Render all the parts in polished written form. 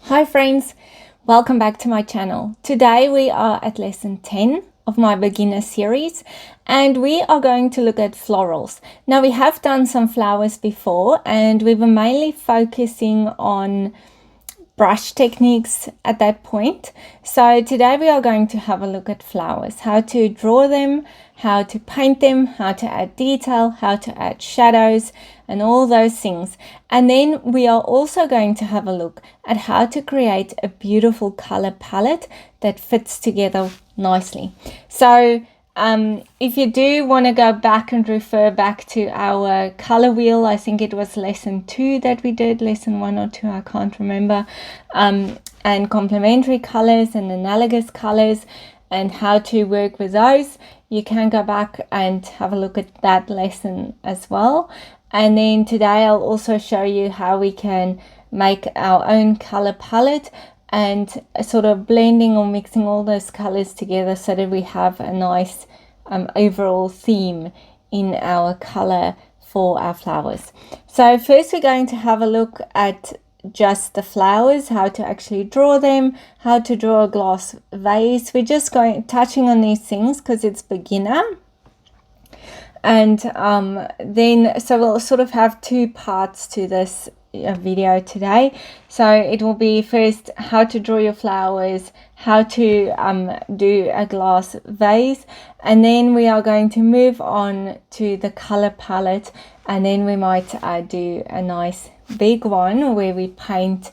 Hi friends, welcome back to my channel. Today we are at lesson 10 of my beginner series and we are going to look at florals. Now we have done some flowers before and we were mainly focusing on brush techniques at that point. So today we are going to have a look at flowers, how to draw them, how to paint them, how to add detail, how to add shadows and all those things. And then we are also going to have a look at how to create a beautiful color palette that fits together nicely. So if you do want to go back and refer back to our color wheel, I think it was lesson 2 that we did, lesson 1 or 2, I can't remember, and complementary colors and analogous colors and how to work with those, you can go back and have a look at that lesson as well. And then today I'll also show you how we can make our own color palette and sort of blending or mixing all those colors together so that we have a nice overall theme in our color for our flowers. So first we're going to have a look at just the flowers, how to actually draw them, how to draw a glass vase. We're just touching on these things because it's beginner. And then so we'll sort of have two parts to this video today. So it will be first how to draw your flowers, how to do a glass vase, and then we are going to move on to the color palette, and then we might do a nice big one where we paint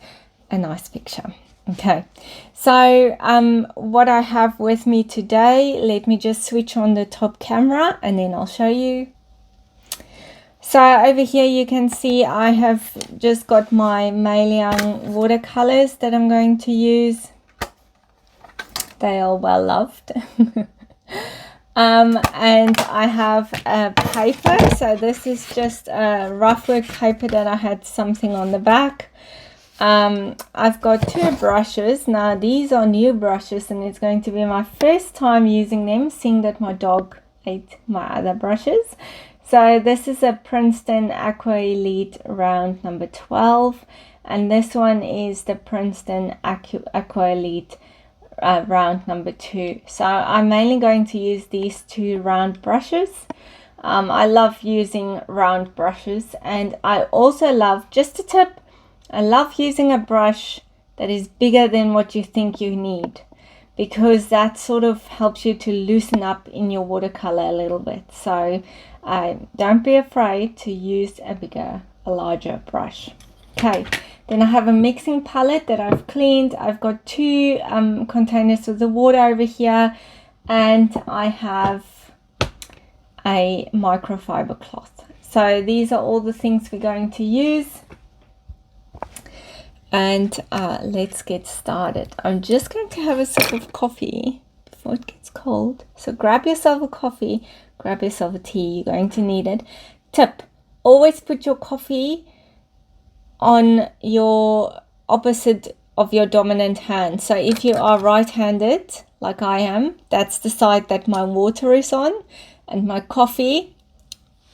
a nice picture. Okay, so what I have with me today, let me just switch on the top camera and then I'll show you. So over here you can see I have just got my Liang watercolors that I'm going to use. They are well loved. And I have a paper. So this is just a rough work paper that I had something on the back. I've got two brushes. Now these are new brushes and it's going to be my first time using them, seeing that my dog ate my other brushes. So this is a Princeton AquaElite round number 12 and this one is the Princeton AquaElite round number 2. So I'm mainly going to use these two round brushes. I love using round brushes, and I also love, just a tip, I love using a brush that is bigger than what you think you need, because that sort of helps you to loosen up in your watercolor a little bit. So don't be afraid to use a larger brush. Okay, then I have a mixing palette that I've cleaned. I've got two containers of the water over here, and I have a microfiber cloth. So these are all the things we're going to use. And let's get started. I'm just going to have a sip of coffee before it gets cold. So grab yourself a coffee, grab yourself a tea, you're going to need it. Tip, always put your coffee on your opposite of your dominant hand. So if you are right-handed, like I am, that's the side that my water is on, and my coffee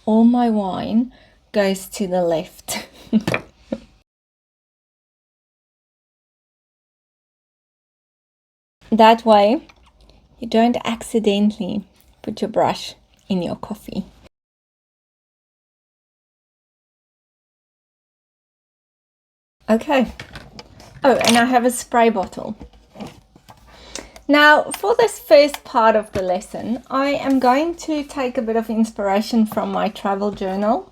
or my wine goes to the left. That way you don't accidentally put your brush in your coffee. Okay. Oh, and I have a spray bottle. Now for this first part of the lesson, I am going to take a bit of inspiration from my travel journal.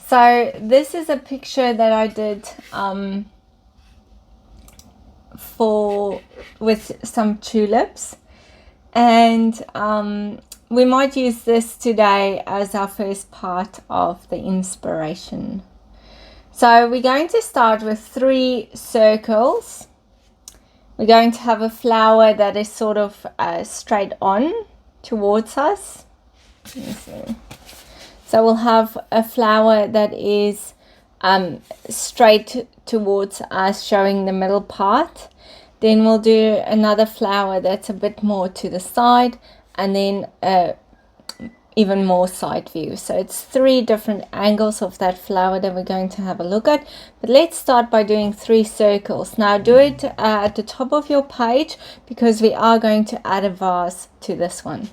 So this is a picture that I did with some tulips, and we might use this today as our first part of the inspiration. So we're going to start with 3 circles. We're going to have a flower that is sort of straight on towards us. So we'll have a flower that is straight towards us, showing the middle part. Then we'll do another flower that's a bit more to the side, and then a even more side view. So it's 3 different angles of that flower that we're going to have a look at. But let's start by doing 3 circles. Now do it at the top of your page, because we are going to add a vase to this one.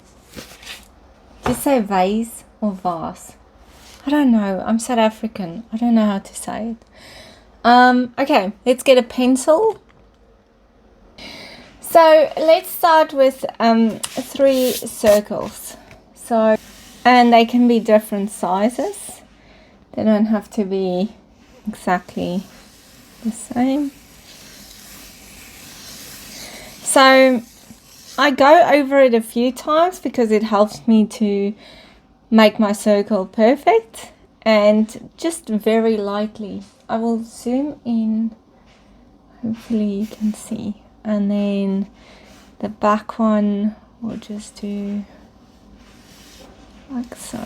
Do you say vase or vase? I don't know. I'm South African. I don't know how to say it. Okay, let's get a pencil. So let's start with 3 circles. So, and they can be different sizes. They don't have to be exactly the same. So I go over it a few times because it helps me to make my circle perfect, and just very lightly. I will zoom in, hopefully you can see, and then the back one we'll just do like so.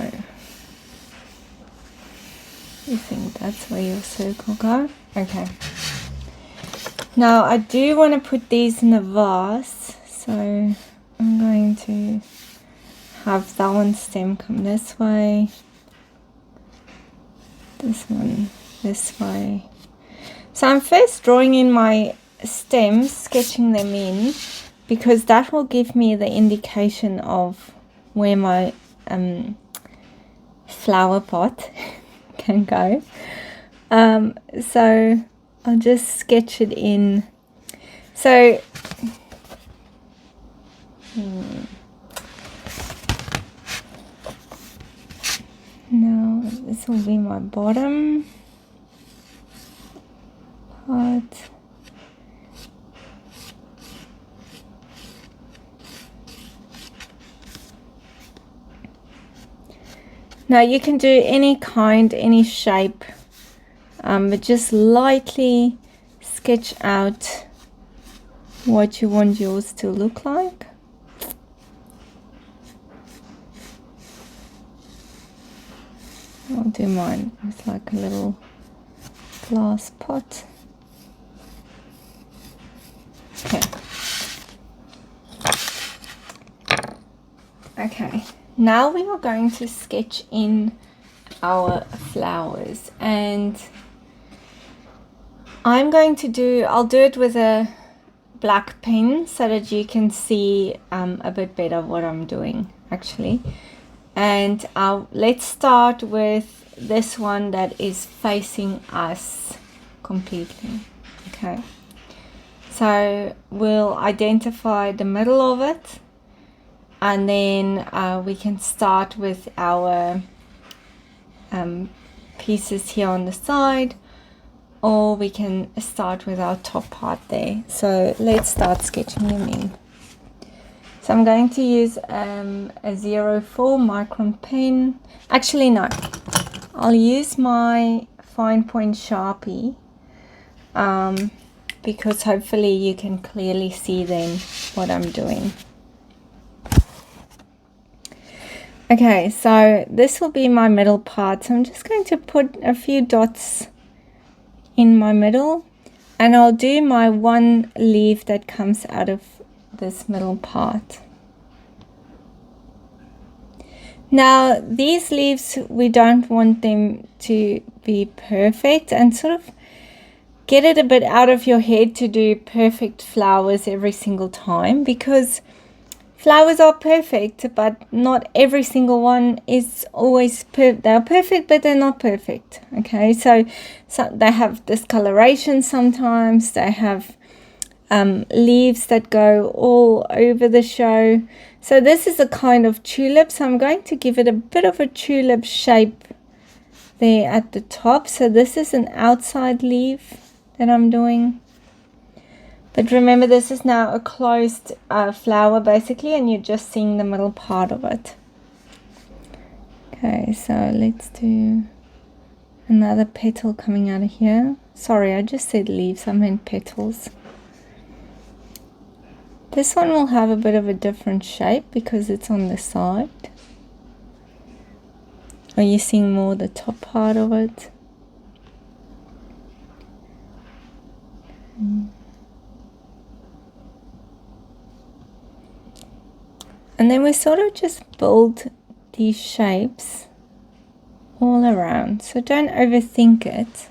You think that's where your circle go? Okay. Now I do want to put these in a vase, so I'm going to have that one stem come this way, this one this way. So I'm first drawing in my stems, sketching them in, because that will give me the indication of where my flower pot can go. So I'll just sketch it in. So now this will be my bottom part. Now you can do any kind, any shape, but just lightly sketch out what you want yours to look like. I'll do mine with like a little glass pot. Okay. Okay. Now we are going to sketch in our flowers, and I'll do it with a black pen so that you can see a bit better what I'm doing actually. And let's start with this one that is facing us completely. Okay, so we'll identify the middle of it, and then we can start with our pieces here on the side, or we can start with our top part there. So let's start sketching them in. So I'm going to use a 04 micron pen. Actually no, I'll use my fine point Sharpie, because hopefully you can clearly see then what I'm doing. Okay, so this will be my middle part. So I'm just going to put a few dots in my middle, and I'll do my one leaf that comes out of this middle part. Now these leaves, we don't want them to be perfect, and sort of get it a bit out of your head to do perfect flowers every single time, because flowers are perfect, but not every single one is always they're perfect, but they're not perfect. Okay, so they have discoloration sometimes, they have leaves that go all over the show. So this is a kind of tulip, so I'm going to give it a bit of a tulip shape there at the top. So this is an outside leaf that I'm doing. But remember, this is now a closed flower basically, and you're just seeing the middle part of it. Okay, so let's do another petal coming out of here. Sorry, I just said leaves, I meant petals. This one will have a bit of a different shape because it's on the side. Are you seeing more the top part of it? And then we sort of just build these shapes all around, so don't overthink it.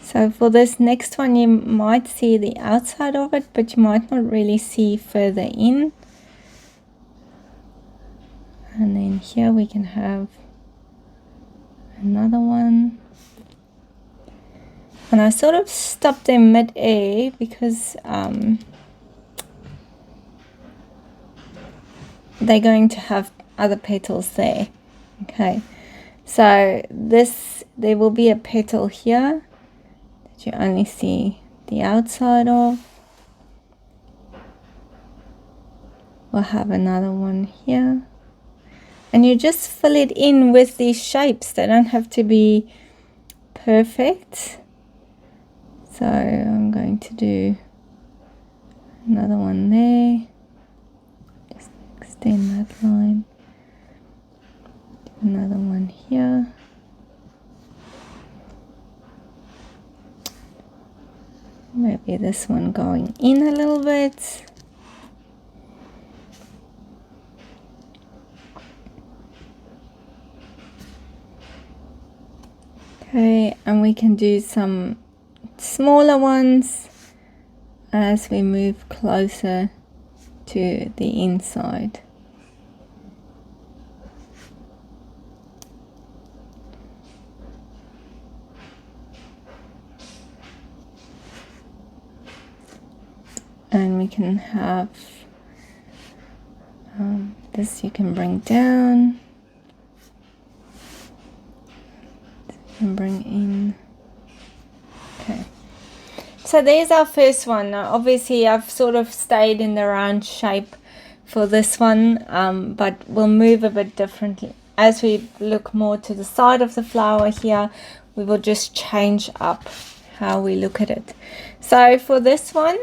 So for this next one, you might see the outside of it, but you might not really see further in. And then here we can have another one. And I sort of stopped them mid-air because they're going to have other petals there. Okay, so there will be a petal here that you only see the outside of. We'll have another one here. And you just fill it in with these shapes. They don't have to be perfect. So I'm going to do another one there. Just extend that line. Another one here. Maybe this one going in a little bit. Okay, and we can do some smaller ones as we move closer to the inside. And we can have this you can bring down. And bring in. Okay, so there's our first one. Now obviously I've sort of stayed in the round shape for this one, but we'll move a bit differently as we look more to the side of the flower here. We will just change up how we look at it. So for this one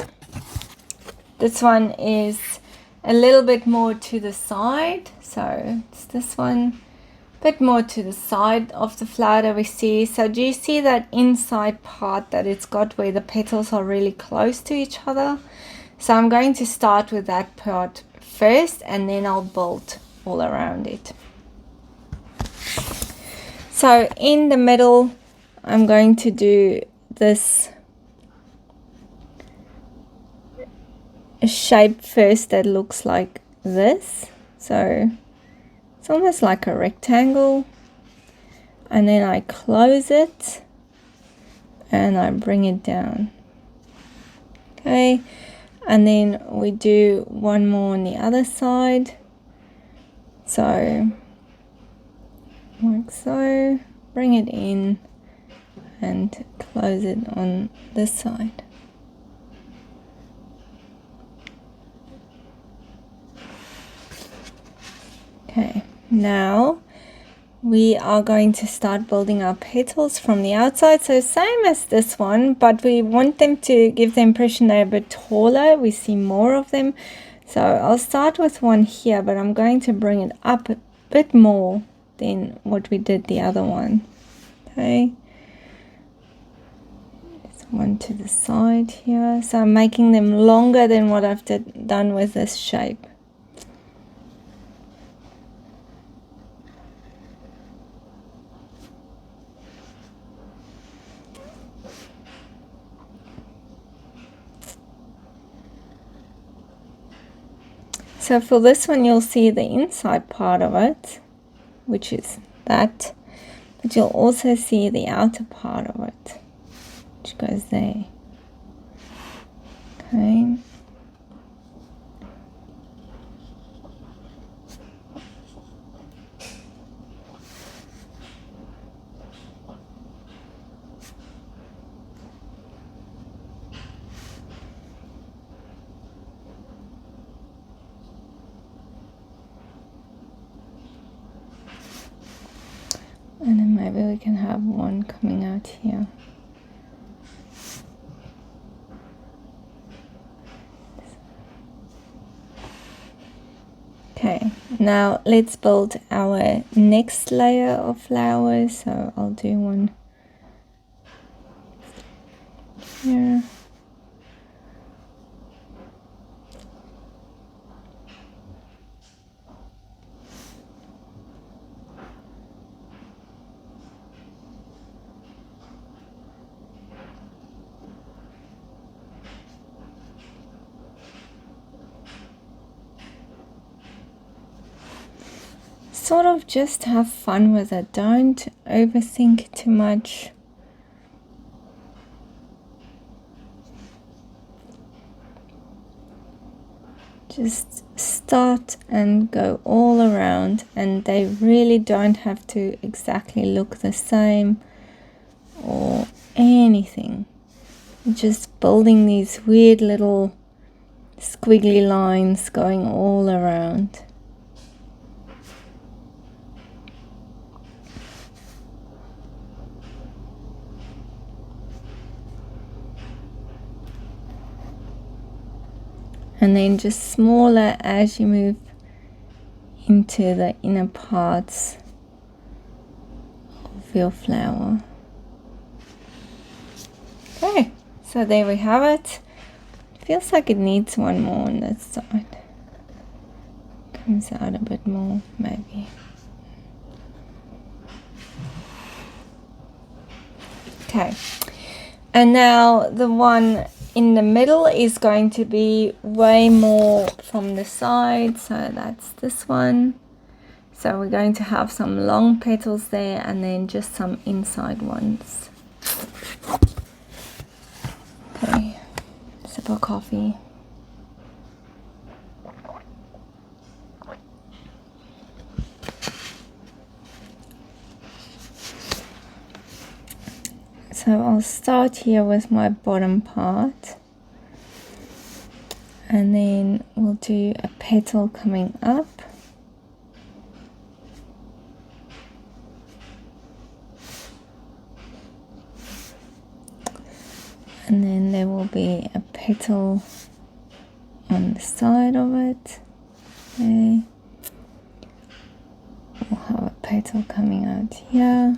is a little bit more to the side, so it's this one. Bit more to the side of the flower that we see. So do you see that inside part that it's got where the petals are really close to each other? So I'm going to start with that part first, and then I'll build all around it. So in the middle, I'm going to do this shape first that looks like this. So it's almost like a rectangle, and then I close it and I bring it down. Okay, and then we do one more on the other side. So like so, bring it in and close it on this side. Okay, now we are going to start building our petals from the outside. So same as this one, but we want them to give the impression they're a bit taller. We see more of them. So I'll start with one here, but I'm going to bring it up a bit more than what we did the other one. Okay, there's one to the side here. So I'm making them longer than what I've done with this shape. So for this one, you'll see the inside part of it, which is that, but you'll also see the outer part of it, which goes there. Okay. And then maybe we can have one coming out here. Okay, now let's build our next layer of flowers. So I'll do one here. sort of just have fun with it. Don't overthink too much. Just start and go all around, and they really don't have to exactly look the same or anything. Just building these weird little squiggly lines going all around. And then just smaller as you move into the inner parts of your flower. Okay, so there we have it. Feels like it needs one more on this side. Comes out a bit more, maybe. Okay, and now the one in the middle is going to be way more from the side, so that's this one. So we're going to have some long petals there and then just some inside ones. Okay, sip of coffee. So I'll start here with my bottom part, and then we'll do a petal coming up, and then there will be a petal on the side of it. Okay. We'll have a petal coming out here.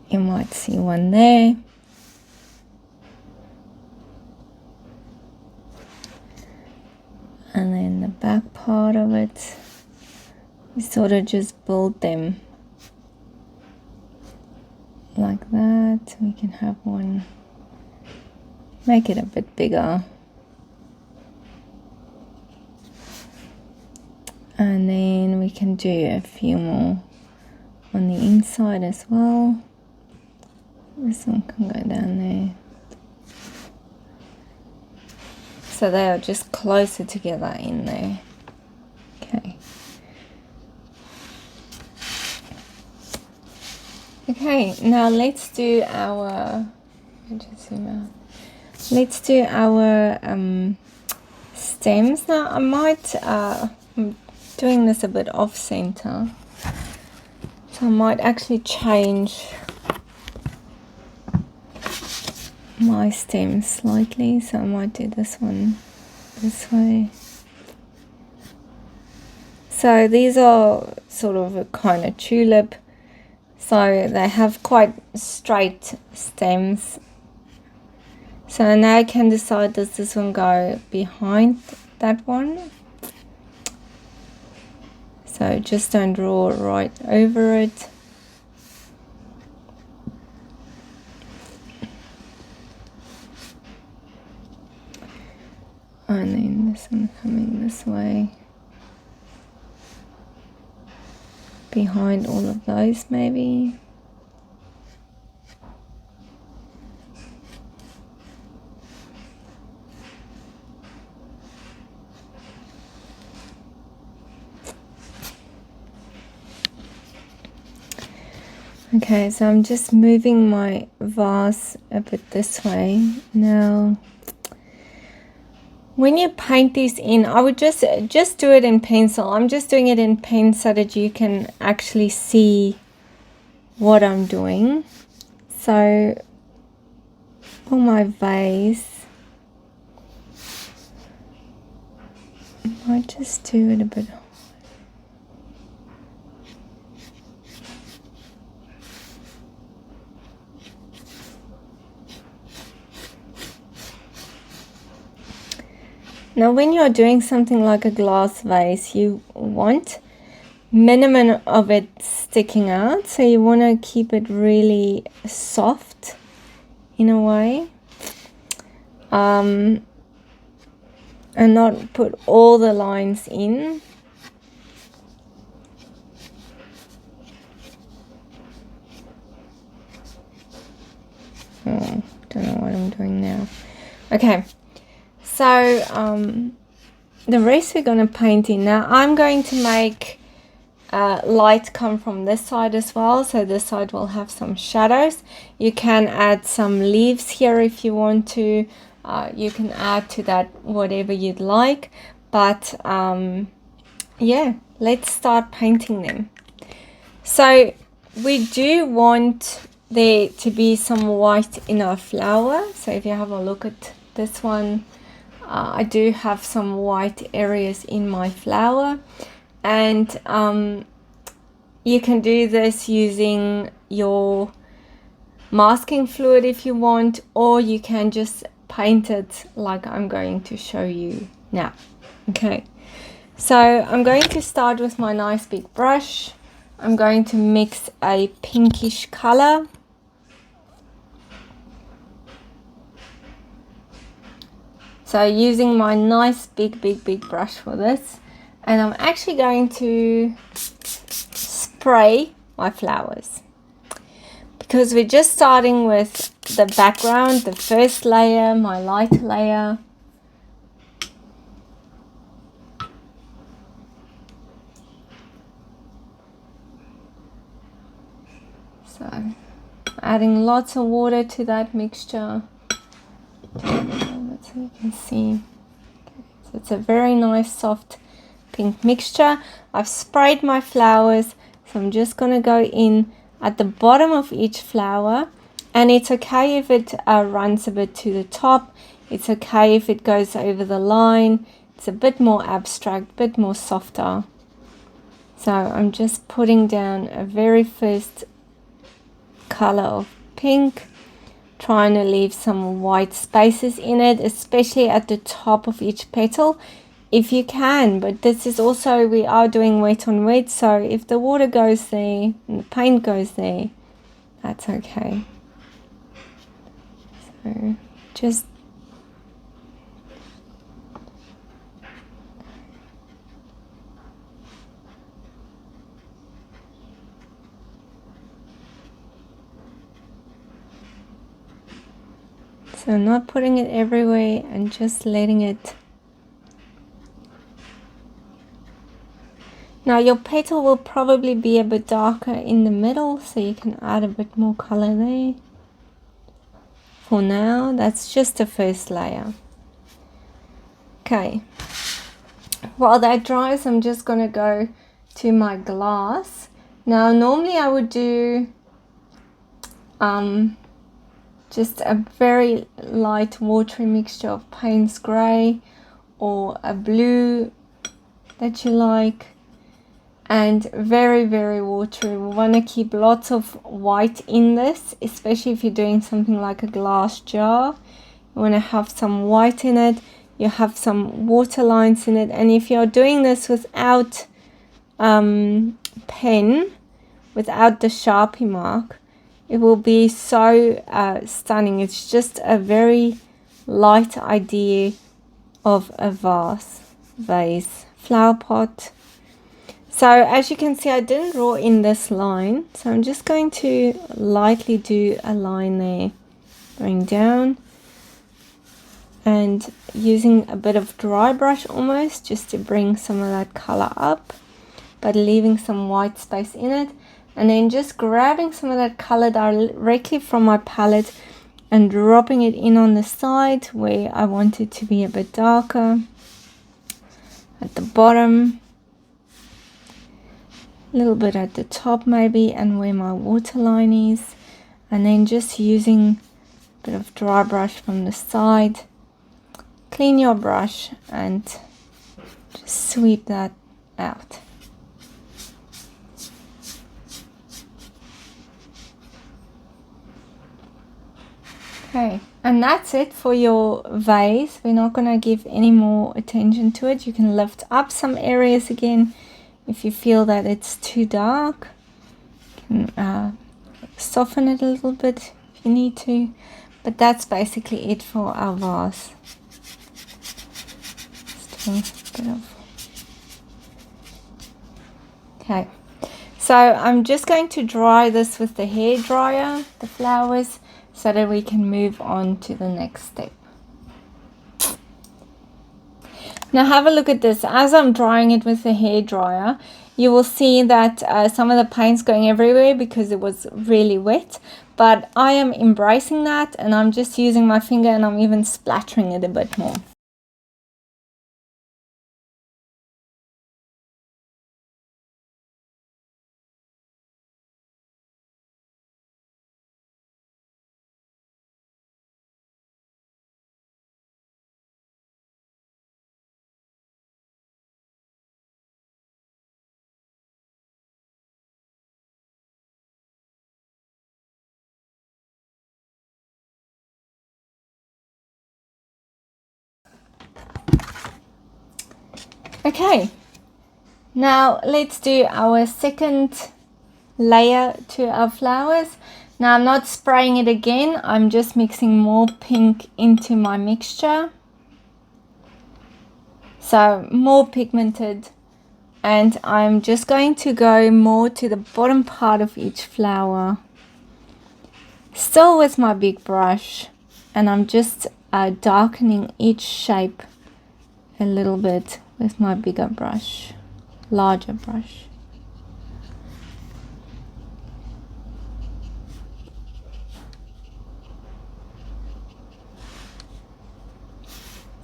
You might see one there. And then the back part of it, we sort of just build them like that. We can have one, make it a bit bigger. And then we can do a few more on the inside as well. This one can go down there. So they are just closer together in there. Okay. Okay, now let's do our, let's do our stems. Now I might, I'm doing this a bit off center. So I might actually change my stem slightly, so I might do this one this way. So these are sort of a kind of tulip, so they have quite straight stems. So now I can decide, does this one go behind that one? So just don't draw right over it. And then this one coming this way, behind all of those maybe. Okay, so I'm just moving my vase a bit this way now. When you paint these in, I would just do it in pencil. I'm just doing it in pen so that you can actually see what I'm doing. So for my vase, I might just do it a bit. Now when you're doing something like a glass vase, you want minimum of it sticking out, so you want to keep it really soft in a way. and not put all the lines in. Oh, don't know what I'm doing now. Okay, so the rest we're going to paint in. Now I'm going to make light come from this side as well, so this side will have some shadows. You can add some leaves here if you want to. You can add to that whatever you'd like, but yeah, let's start painting them. So we do want there to be some white in our flower. So if you have a look at this one, I do have some white areas in my flower, and you can do this using your masking fluid if you want, or you can just paint it like I'm going to show you now. Okay, so I'm going to start with my nice big brush. I'm going to mix a pinkish color. So using my nice big brush for this, and I'm actually going to spray my flowers, because we're just starting with the background, the first layer, my light layer. So adding lots of water to that mixture, so you can see. So it's a very nice soft pink mixture. I've sprayed my flowers, so I'm just going to go in at the bottom of each flower, and it's okay if it runs a bit to the top. It's okay if it goes over the line. It's a bit more abstract, a bit more softer. So I'm just putting down a very first color of pink, trying to leave some white spaces in it, especially at the top of each petal if you can. But this is also, we are doing wet on wet, so if the water goes there and the paint goes there, that's okay. So just so not putting it everywhere and just letting it. Now your petal will probably be a bit darker in the middle, so you can add a bit more color there. For now, that's just the first layer. Okay, while that dries, I'm just going to go to my glass. Now normally I would do just a very light watery mixture of Payne's Grey or a blue that you like, and very watery. We want to keep lots of white in this, especially if you're doing something like a glass jar. You want to have some white in it, you have some water lines in it, and if you're doing this without pen, without the Sharpie mark, it will be so stunning. It's just a very light idea of a vase, flower pot. So as you can see, I didn't draw in this line, so I'm just going to lightly do a line there, going down and using a bit of dry brush almost, just to bring some of that color up, but leaving some white space in it. And then just grabbing some of that color directly from my palette and dropping it in on the side where I want it to be a bit darker. At the bottom, a little bit at the top maybe, and where my waterline is. And then just using a bit of dry brush from the side. Clean your brush and just sweep that out. Okay, and that's it for your vase. We're not going to give any more attention to it. You can lift up some areas again if you feel that it's too dark. You can soften it a little bit if you need to. But that's basically it for our vase. missing a bit of. Okay, so I'm just going to dry this with the hair dryer, the flowers, so that we can move on to the next step. Now have a look at this. As I'm drying it with the hair dryer, you will see that some of the paint's going everywhere because it was really wet, but I am embracing that and I'm just using my finger and I'm even splattering it a bit more. Okay, now let's do our second layer to our flowers. Now I'm not spraying it again, I'm just mixing more pink into my mixture. So more pigmented, and I'm just going to go more to the bottom part of each flower, still with my big brush, and I'm just darkening each shape a little bit with my bigger brush, larger brush.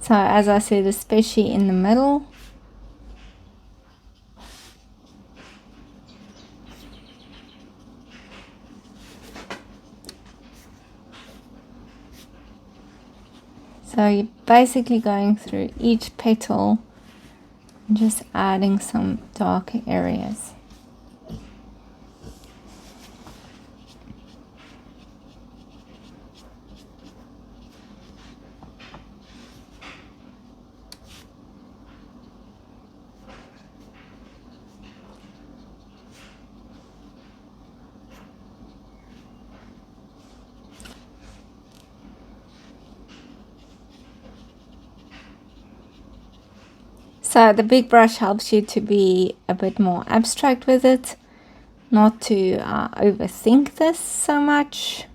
So as I said, especially in the middle. So you're basically going through each petal and just adding some darker areas. So the big brush helps you to be a bit more abstract with it, not to overthink this so much.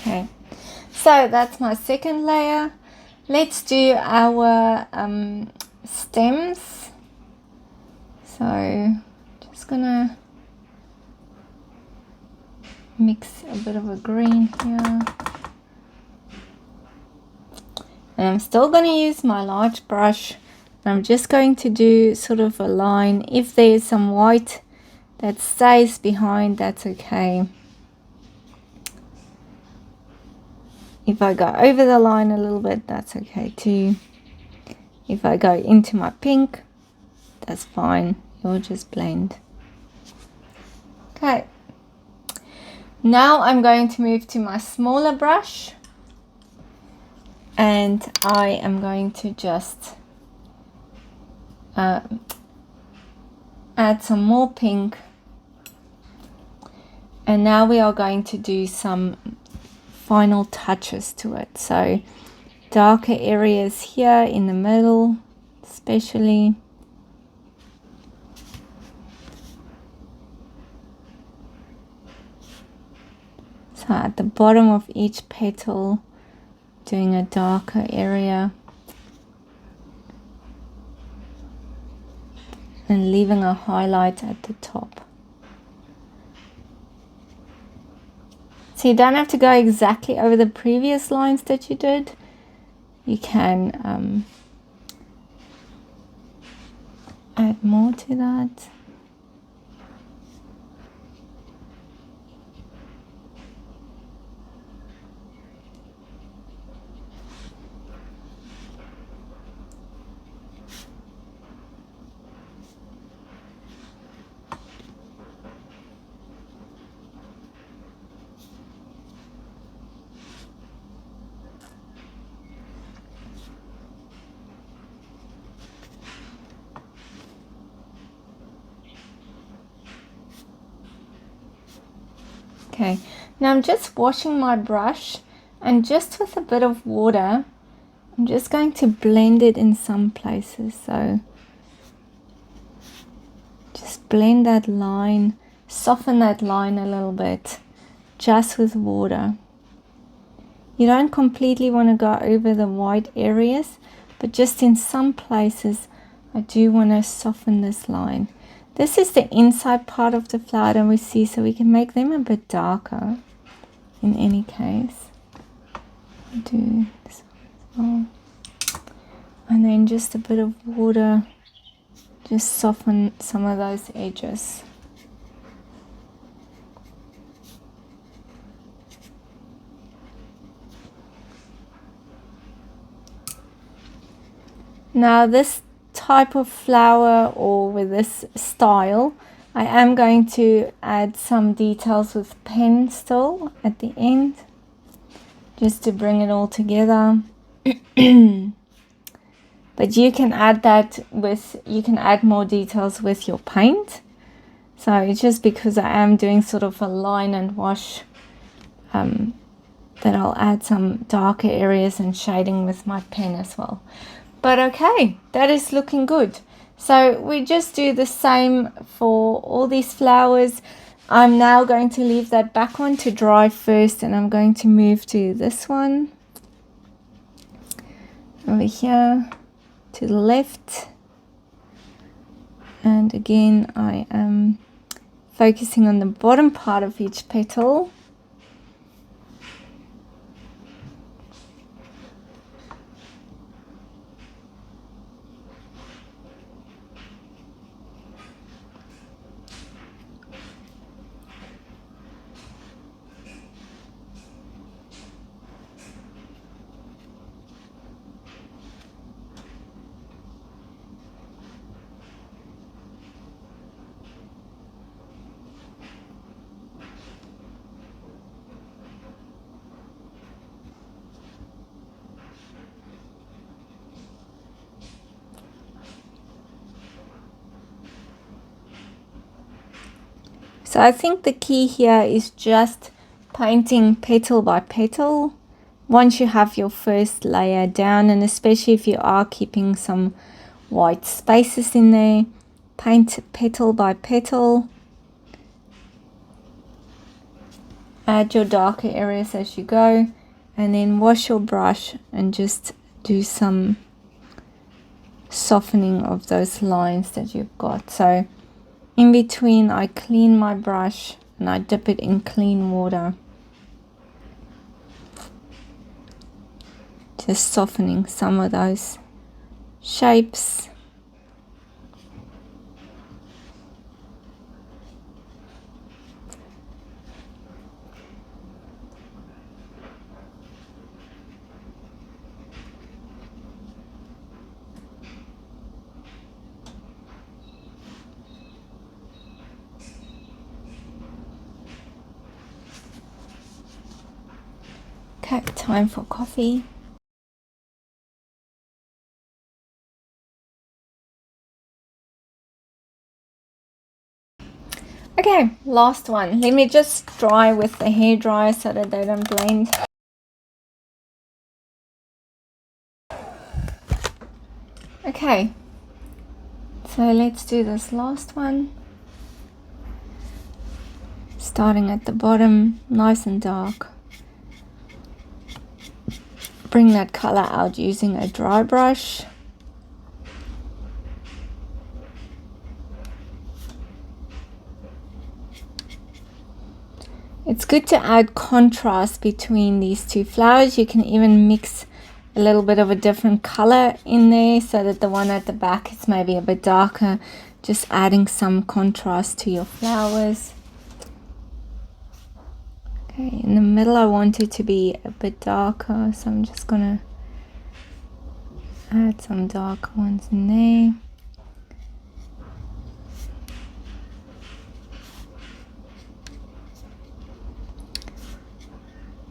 Okay, so that's my second layer. Let's do our stems. So just gonna mix a bit of a green here. And I'm still going to use my large brush. I'm just going to do sort of a line. If there's some white that stays behind, that's okay. If I go over the line a little bit, that's okay too. If I go into my pink, that's fine. It'll just blend. Okay. Now I'm going to move to my smaller brush. And I am going to just add some more pink. And now we are going to do some final touches to it. So darker areas here in the middle, especially. So at the bottom of each petal, doing a darker area. And leaving a highlight at the top. So you don't have to go exactly over the previous lines that you did. You can add more to that. Okay, now I'm just washing my brush, and just with a bit of water I'm just going to blend it in some places. So just blend that line, soften that line a little bit, just with water. You don't completely want to go over the white areas, but just in some places I do want to soften this line. This is the inside part of the flower that we see, so we can make them a bit darker in any case. Do this one as well. And then just a bit of water, just soften some of those edges. Now this type of flower, or with this style, I am going to add some details with pen still at the end, just to bring it all together. But you can add that with, you can add more details with your paint. So it's just because I am doing sort of a line and wash, that I'll add some darker areas and shading with my pen as well. But okay, that is looking good. So we just do the same for all these flowers. I'm now going to leave that back one to dry first, and I'm going to move to this one over here to the left. And again, I am focusing on the bottom part of each petal. So I think the key here is just painting petal by petal once you have your first layer down, and especially if you are keeping some white spaces in there, paint petal by petal. Add your darker areas as you go, and then wash your brush and just do some softening of those lines that you've got. So in between, I clean my brush and I dip it in clean water, just softening some of those shapes. Okay, time for coffee. Okay, last one. Let me just dry with the hairdryer so that they don't blend. Okay, so let's do this last one. Starting at the bottom, nice and dark. Bring that color out using a dry brush. It's good to add contrast between these two flowers. You can even mix a little bit of a different color in there so that the one at the back is maybe a bit darker, just adding some contrast to your flowers. Okay, in the middle I want it to be a bit darker, so I'm just gonna add some dark ones in there.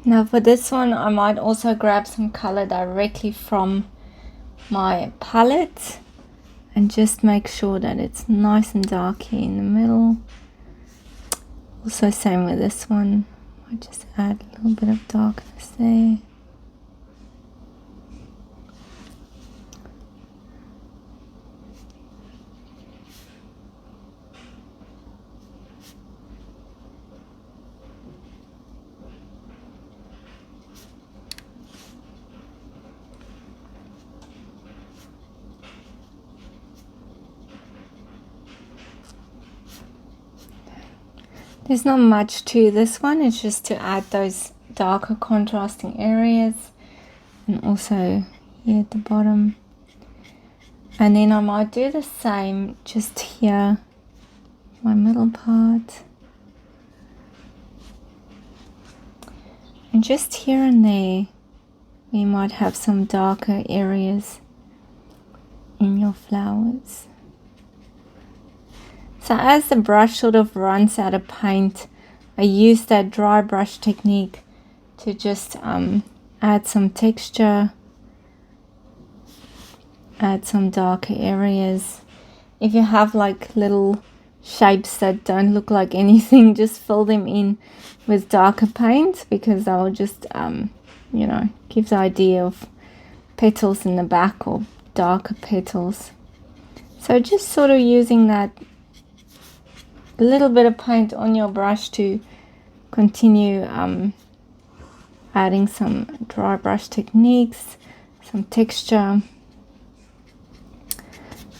Now for this one, I might also grab some color directly from my palette and just make sure that it's nice and dark here in the middle. Also same with this one. I'll just add a little bit of darkness there. There's not much to this one, it's just to add those darker contrasting areas, and also here at the bottom. And then I might do the same just here, my middle part. And just here and there, we might have some darker areas in your flowers. So as the brush sort of runs out of paint, I use that dry brush technique to just add some texture, add some darker areas. If you have like little shapes that don't look like anything, just fill them in with darker paint, because that will just, you know, give the idea of petals in the back or darker petals. So just sort of using that a little bit of paint on your brush to continue adding some dry brush techniques, some texture,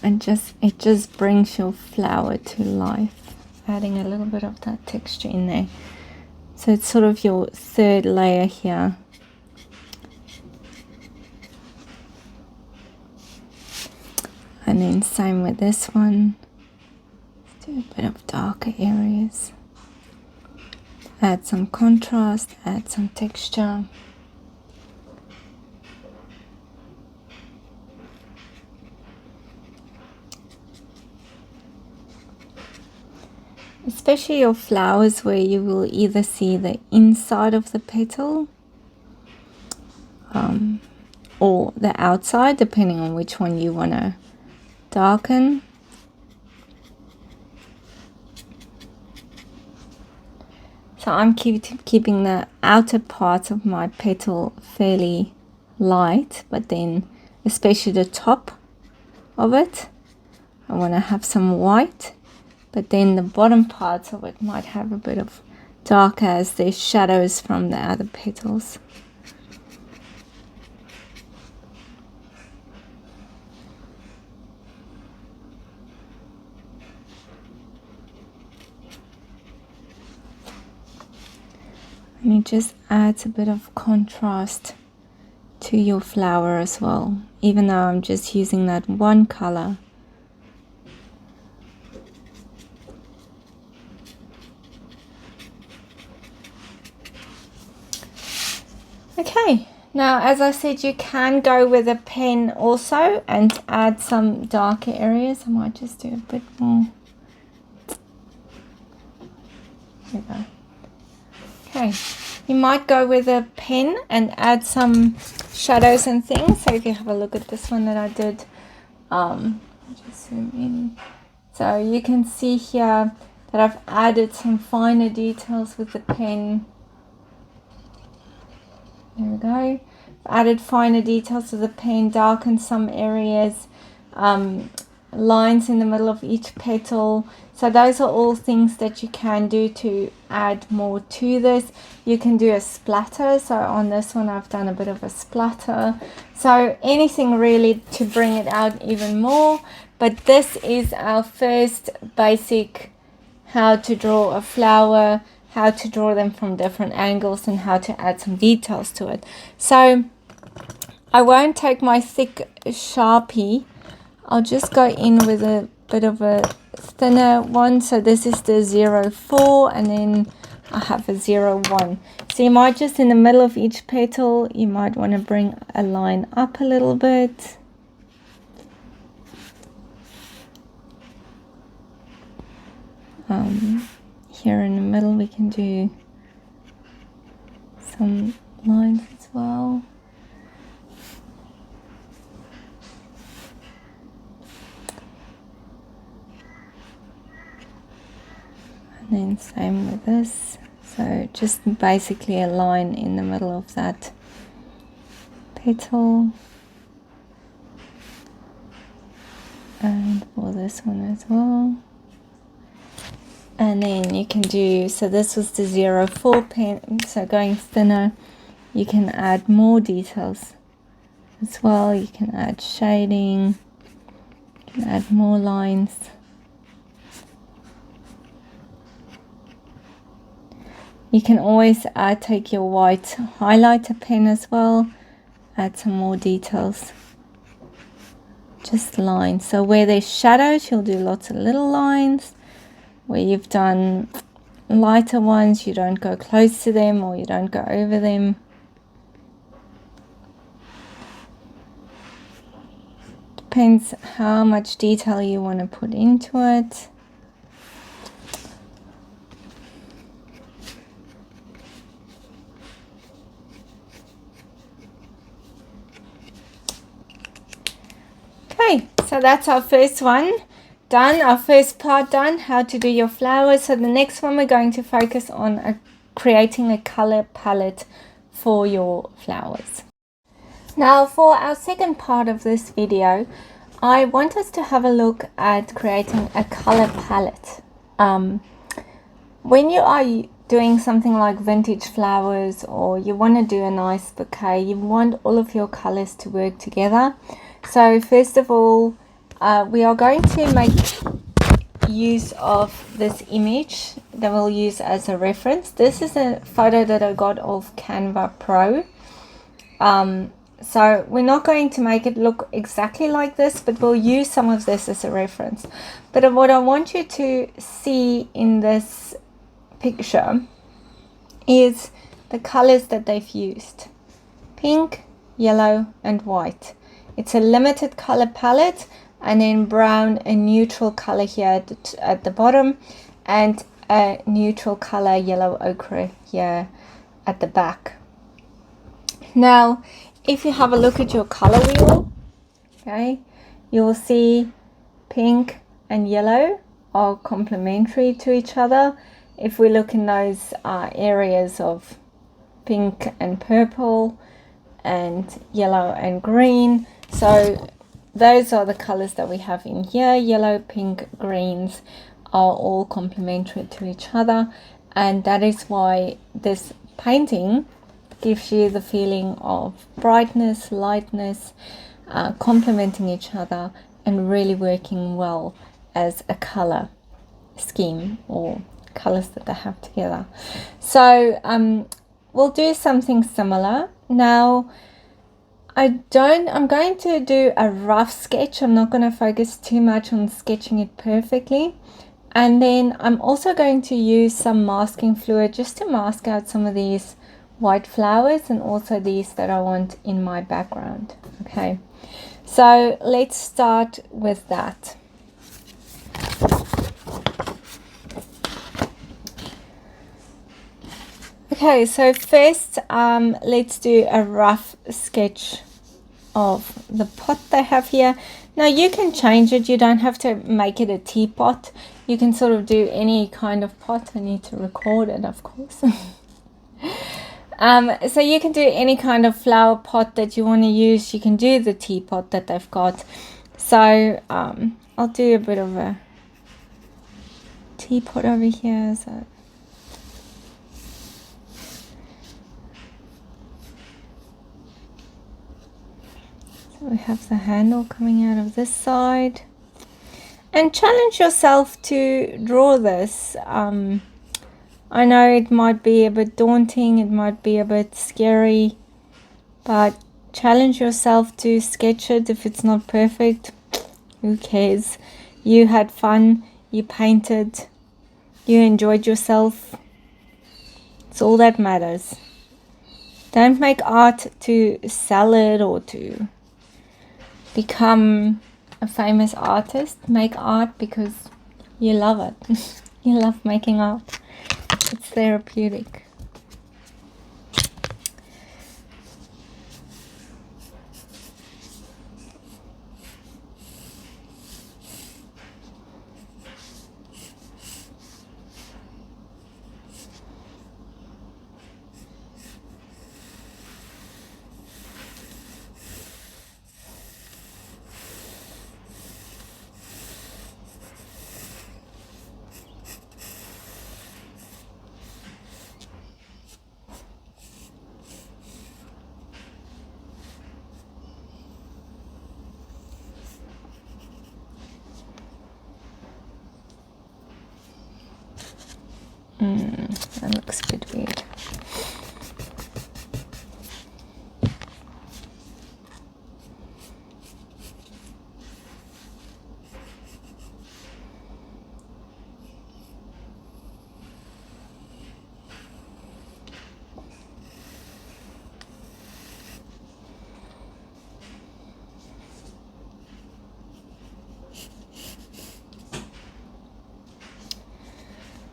and it just brings your flower to life, adding a little bit of that texture in there. So it's sort of your third layer here. And then same with this one. Do a bit of darker areas, add some contrast, add some texture. Especially your flowers where you will either see the inside of the petal or the outside, depending on which one you want to darken. So I'm keeping the outer parts of my petal fairly light, but then especially the top of it, I want to have some white, but then the bottom parts of it might have a bit of dark as there's shadows from the other petals. And it just adds a bit of contrast to your flower as well, even though I'm just using that one color. Okay, now as I said, you can go with a pen also and add some darker areas. I might just do a bit more. There we go. Okay, you might go with a pen and add some shadows and things. So if you have a look at this one that I did, I'll just zoom in. So you can see here that I've added some finer details with the pen. There we go. I've added finer details to the pen, darkened some areas, lines in the middle of each petal. So those are all things that you can do to add more to this. You can do a splatter. So on this one I've done a bit of a splatter. So anything really to bring it out even more. But this is our first basic how to draw a flower, how to draw them from different angles, and how to add some details to it. So I won't take my thick Sharpie. I'll just go in with a bit of a thinner one. So this is the 04, and then I have a 01. So you might just in the middle of each petal, you might want to bring a line up a little bit. Here in the middle we can do some lines as well. And then same with this. So just basically a line in the middle of that petal. And for this one as well. And then you can do, so this was the 04 pen, so going thinner, you can add more details as well. You can add shading, you can add more lines. You can always take your white highlighter pen as well, add some more details. Just lines. So where there's shadows, you'll do lots of little lines. Where you've done lighter ones, you don't go close to them or you don't go over them. Depends how much detail you want to put into it. Okay, so that's our first one done, our first part done, how to do your flowers. So the next one we're going to focus on creating a color palette for your flowers. Now for our second part of this video, I want us to have a look at creating a color palette. When you are doing something like vintage flowers, or you want to do a nice bouquet, you want all of your colors to work together. So first of all, we are going to make use of this image that we'll use as a reference. This is a photo that I got of Canva Pro. So we're not going to make it look exactly like this, but we'll use some of this as a reference. But what I want you to see in this picture is the colors that they've used: pink, yellow and white. It's a limited color palette, and then brown, a neutral color here at the bottom, and a neutral color yellow ochre here at the back. Now if you have a look at your color wheel, okay, you will see pink and yellow are complementary to each other. If we look in those areas of pink and purple and yellow and green, so those are the colors that we have in here. Yellow, pink, greens are all complementary to each other, and that is why this painting gives you the feeling of brightness, lightness, complementing each other and really working well as a color scheme or colors that they have together. So we'll do something similar. Now I'm going to do a rough sketch. I'm not going to focus too much on sketching it perfectly. And then I'm also going to use some masking fluid just to mask out some of these white flowers and also these that I want in my background. Okay, so let's start with that. Okay, so first let's do a rough sketch of the pot they have here. Now you can change it, you don't have to make it a teapot. You can sort of do any kind of pot. I need to record it, of course. So you can do any kind of flower pot that you want to use. You can do the teapot that they've got. So I'll do a bit of a teapot over here. So we have the handle coming out of this side. And challenge yourself to draw this. I know it might be a bit daunting, it might be a bit scary, but challenge yourself to sketch it. If it's not perfect, who cares? You had fun, you painted, you enjoyed yourself. It's all that matters. Don't make art to sell it or to become a famous artist. Make art because you love it. You love making art. It's therapeutic. That looks a bit weird.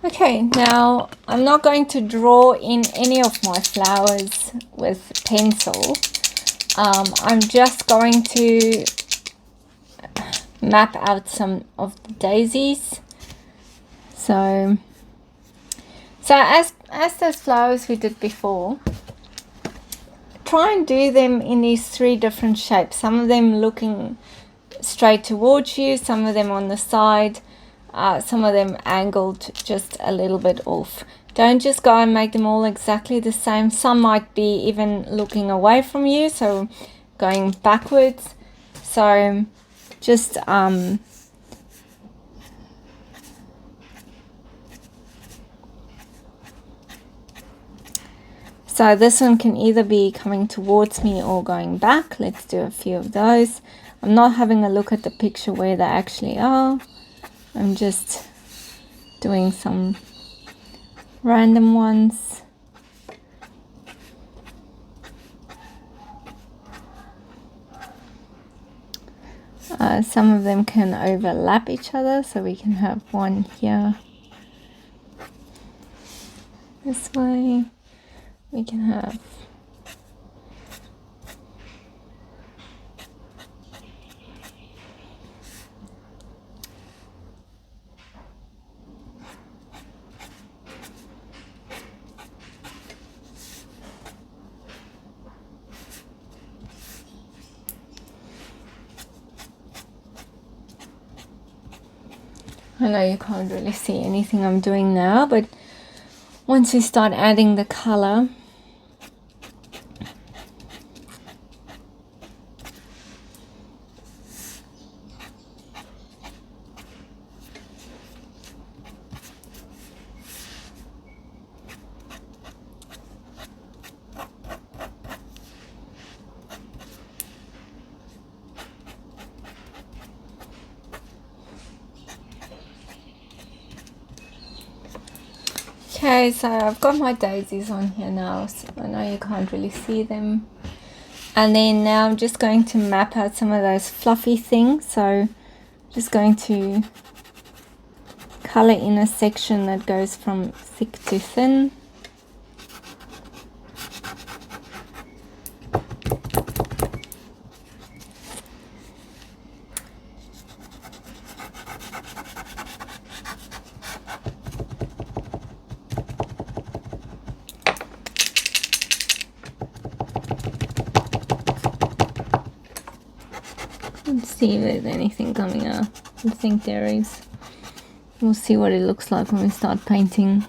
Okay, now I'm not going to draw in any of my flowers with pencil. I'm just going to map out some of the daisies. So as those flowers we did before, try and do them in these 3 different shapes. Some of them looking straight towards you, some of them on the side, some of them angled just a little bit off. Don't just go and make them all exactly the same. Some might be even looking away from you, so going backwards. So just so this one can either be coming towards me or going back. Let's do a few of those. I'm not having a look at the picture where they actually are. I'm just doing some random ones. Some of them can overlap each other, so we can have one here this way. We can have I know you can't really see anything I'm doing now, but once we start adding the color, okay, so I've got my daisies on here now, so I know you can't really see them. And then now I'm just going to map out some of those fluffy things. So just going to color in a section that goes from thick to thin. Let's see if there's anything coming up. I think there is. We'll see what it looks like when we start painting.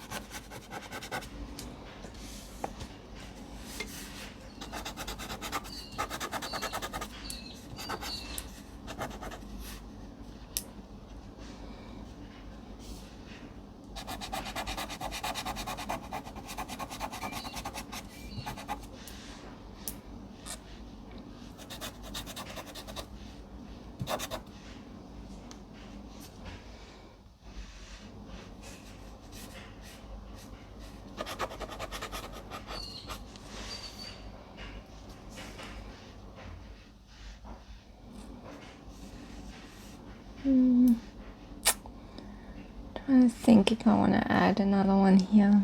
Trying to think if I want to add another one here.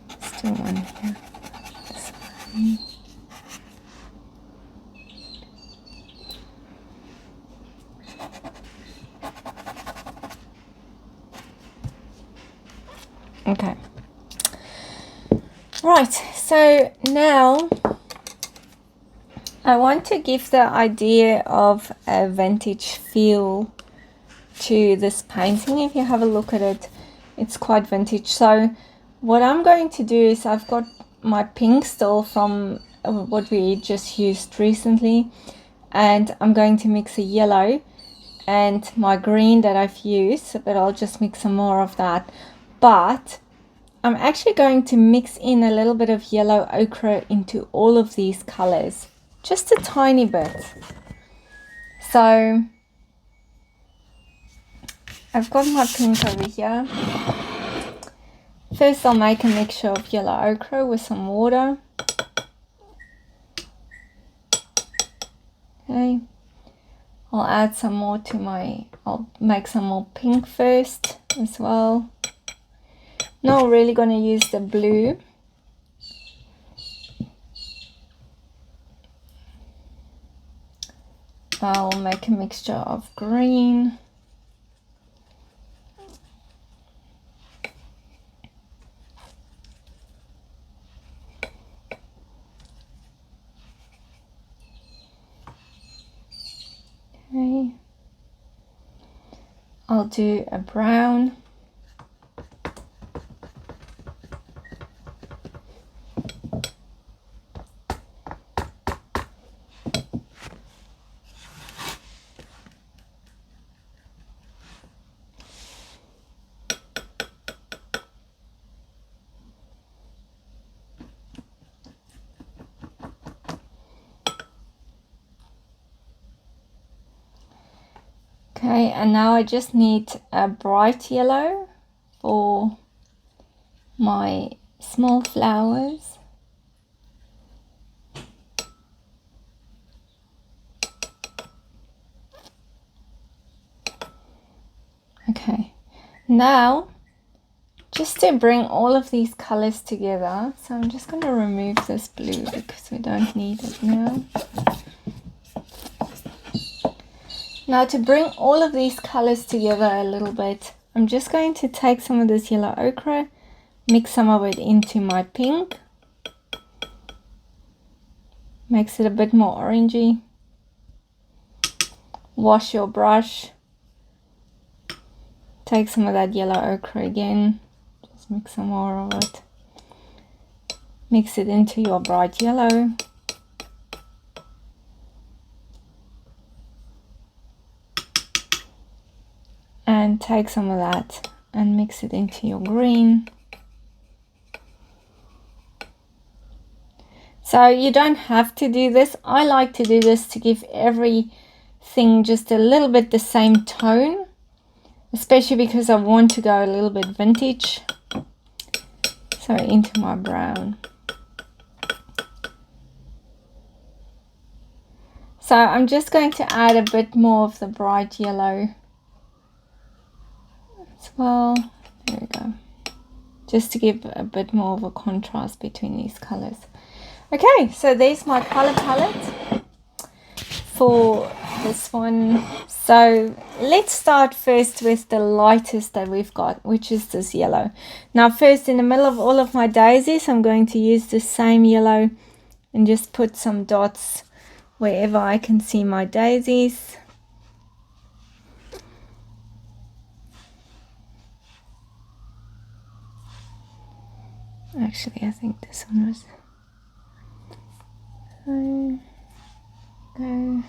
Let's do one here. This one. Okay. Right, so now I want to give the idea of a vintage feel to this painting. If you have a look at it, it's quite vintage. So what I'm going to do is I've got my pink still from what we just used recently, and I'm going to mix a yellow and my green that I've used, but I'll just mix some more of that. but I'm actually going to mix in a little bit of yellow ochre into all of these colors, just a tiny bit. So I've got my pink over here. First I'll make a mixture of yellow ochre with some water. Okay, I'll add some more to I'll make some more pink first as well. Now we're really going to use the blue. I'll make a mixture of green. Okay. I'll do a brown. Okay, and now I just need a bright yellow for my small flowers. Okay, now just to bring all of these colors together, so I'm just going to remove this blue because we don't need it now. Now to bring all of these colors together a little bit, I'm just going to take some of this yellow ochre, mix some of it into my pink, makes it a bit more orangey. Wash your brush, take some of that yellow ochre again, just mix some more of it, mix it into your bright yellow. And take some of that and mix it into your green. So you don't have to do this. I like to do this to give everything just a little bit the same tone, especially because I want to go a little bit vintage. So into my brown. So I'm just going to add a bit more of the bright yellow as well. There we go, just to give a bit more of a contrast between these colors. Okay, so there's my color palette for this one. So let's start first with the lightest that we've got, which is this yellow. Now first, in the middle of all of my daisies, I'm going to use the same yellow and just put some dots wherever I can see my daisies. Actually, I think this one was... Okay.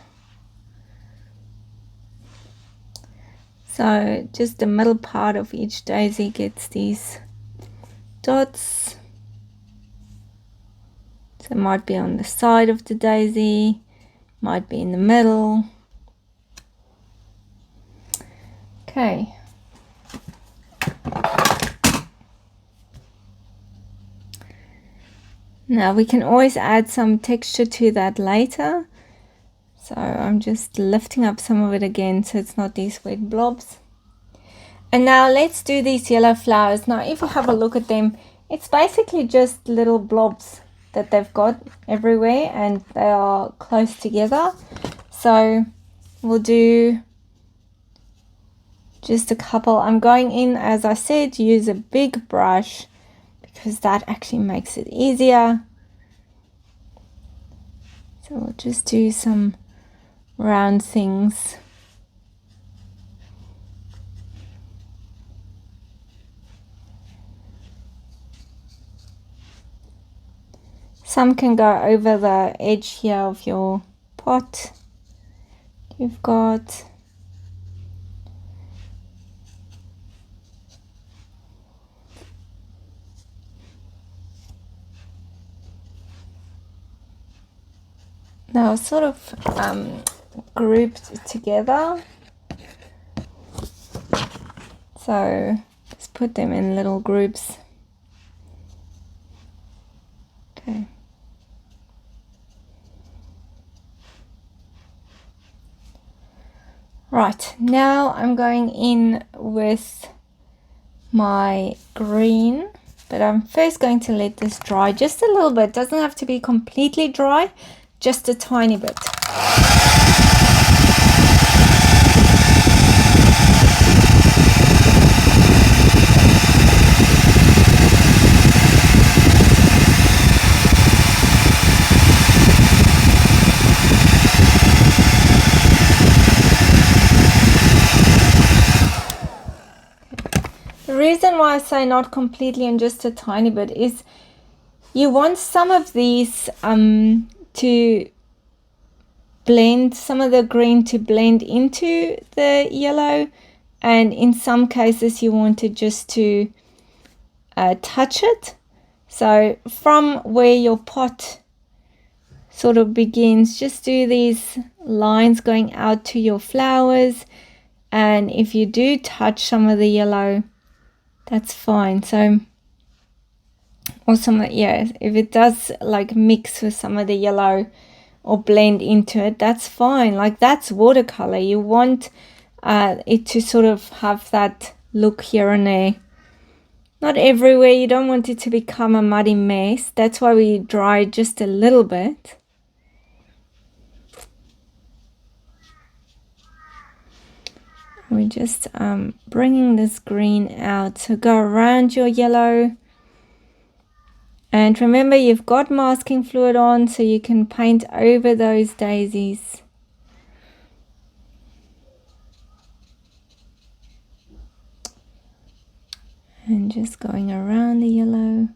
So just the middle part of each daisy gets these dots. So it might be on the side of the daisy, might be in the middle. Okay. Now we can always add some texture to that later. So I'm just lifting up some of it again so it's not these wet blobs. And now let's do these yellow flowers. Now if you have a look at them, it's basically just little blobs that they've got everywhere and they are close together. So we'll do just a couple. I'm going in, as I said, use a big brush because that actually makes it easier. So we'll just do some round things. Some can go over the edge here of your pot. You've got Now sort of grouped together. So just put them in little groups. Okay. Right, now I'm going in with my green, but I'm first going to let this dry just a little bit. Doesn't have to be completely dry, just a tiny bit. The reason why I say not completely and just a tiny bit is you want some of these to blend, some of the green to blend into the yellow, and in some cases you want it just to touch it. So from where your pot sort of begins, just do these lines going out to your flowers, and if you do touch some of the yellow, that's fine. So, or some, yeah, if it does like mix with some of the yellow or blend into it, that's fine. Like, that's watercolor. You want it to sort of have that look here and there. Not everywhere. You don't want it to become a muddy mess. That's why we dry just a little bit. We're just bringing this green out. So go around your yellow. And remember, you've got masking fluid on, so you can paint over those daisies. And just going around the yellow.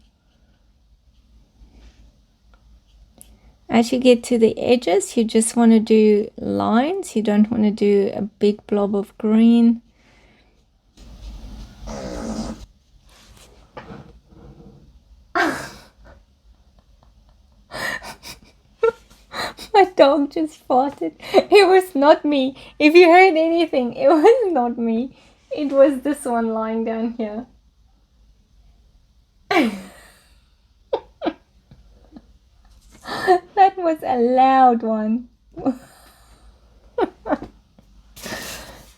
As you get to the edges, you just want to do lines. You don't want to do a big blob of green. My dog just farted. It was not me. If you heard anything, it was not me. It was this one lying down here. That was a loud one.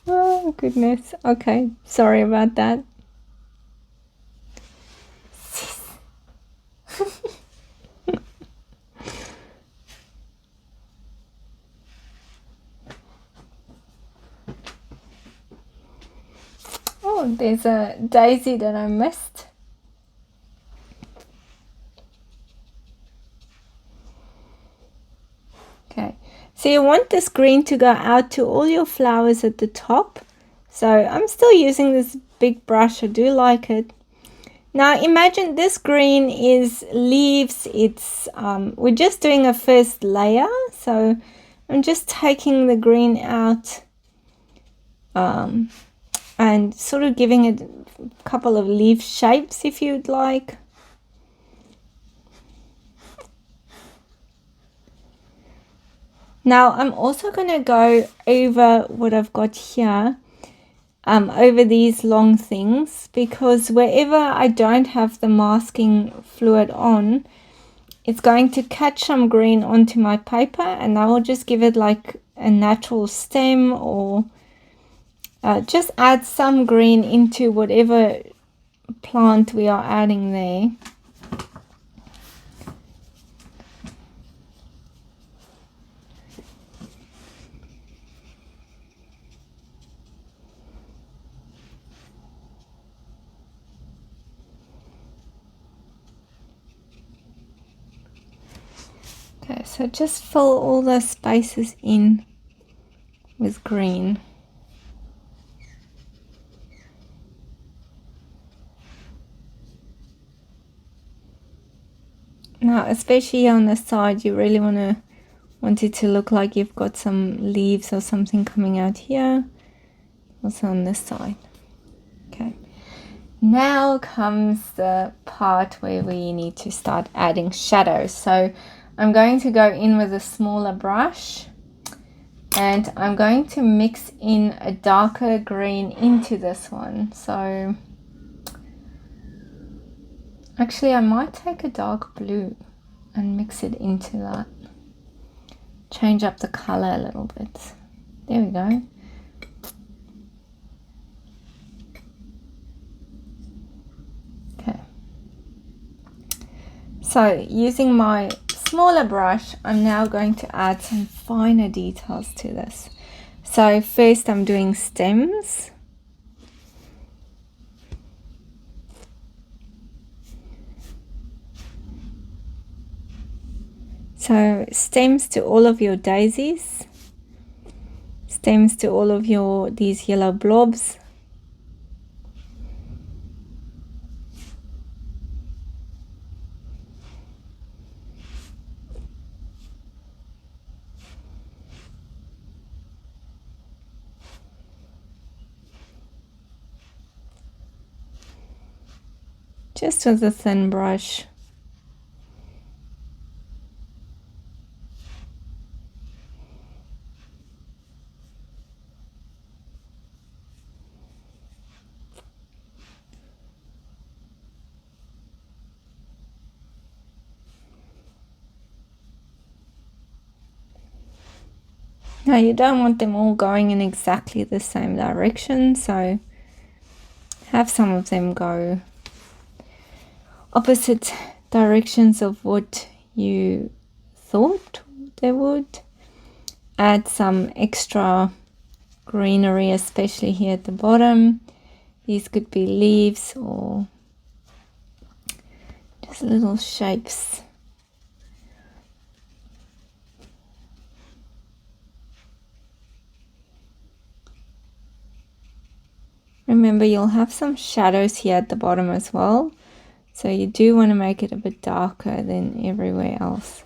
Oh goodness. Okay, sorry about that. Oh, there's a daisy that I missed. Okay, so you want this green to go out to all your flowers at the top. So I'm still using this big brush. I do like it. Now imagine this green is leaves. It's we're just doing a first layer, so I'm just taking the green out and sort of giving it a couple of leaf shapes if you'd like. Now I'm also going to go over what I've got here, over these long things, because wherever I don't have the masking fluid on, it's going to catch some green onto my paper, and I will just give it like a natural stem, or just add some green into whatever plant we are adding there. Okay, so just fill all the spaces in with green. Now, especially on the side, you really want it to look like you've got some leaves or something coming out here. Also on this side. Okay. Now comes the part where we need to start adding shadows. So I'm going to go in with a smaller brush, and I'm going to mix in a darker green into this one. So actually I might take a dark blue and mix it into that. Change up the color a little bit. There we go. Okay. So using my smaller brush, I'm now going to add some finer details to this. So first I'm doing stems. So stems to all of your daisies, stems to all of these yellow blobs. Just with a thin brush. Now you don't want them all going in exactly the same direction, so have some of them go opposite directions of what you thought they would. Add some extra greenery, especially here at the bottom. These could be leaves or just little shapes. Remember, you'll have some shadows here at the bottom as well, so you do want to make it a bit darker than everywhere else.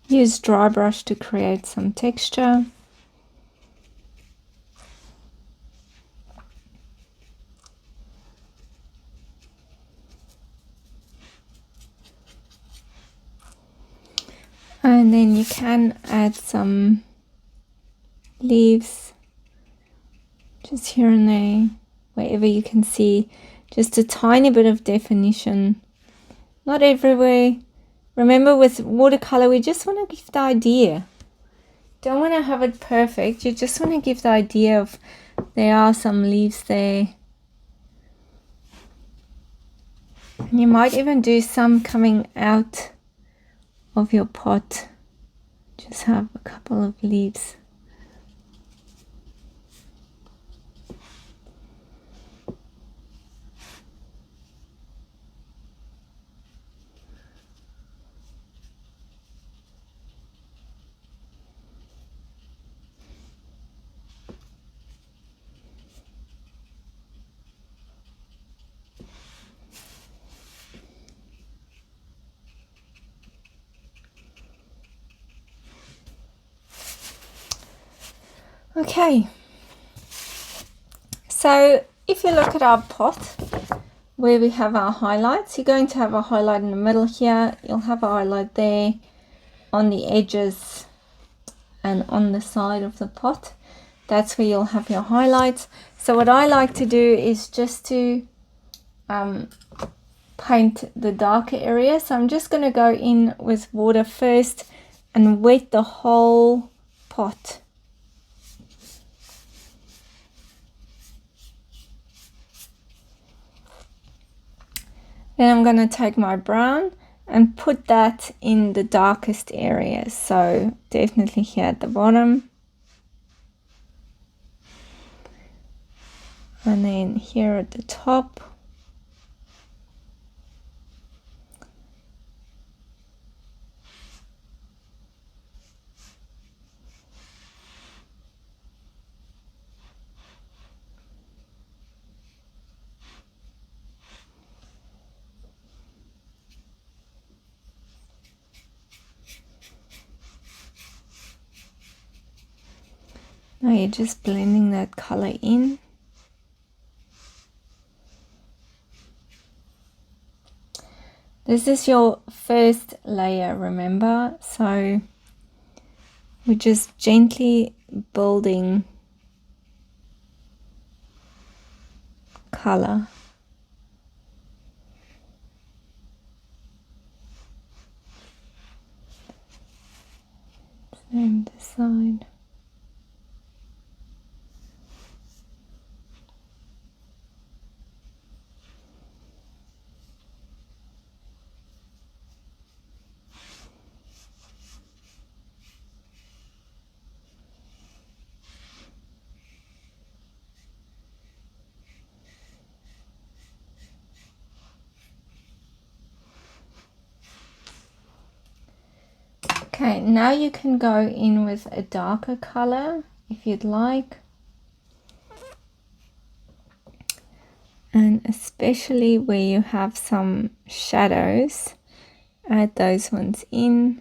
Use dry brush to create some texture. And then you can add some leaves just here and there, wherever you can see just a tiny bit of definition. Not everywhere. Remember, with watercolor, we just want to give the idea. Don't want to have it perfect. You just want to give the idea of there are some leaves there. And you might even do some coming out of your pot. Just have a couple of leaves. Okay, so if you look at our pot where we have our highlights, you're going to have a highlight in the middle here, you'll have a highlight there on the edges and on the side of the pot. That's where you'll have your highlights. So what I like to do is just to paint the darker area. So I'm just going to go in with water first and wet the whole pot. Then I'm going to take my brown and put that in the darkest areas. So definitely here at the bottom. And then here at the top. Now you're just blending that color in. This is your first layer, remember? So we're just gently building color. Same this side. Okay, now you can go in with a darker color if you'd like. And especially where you have some shadows, add those ones in.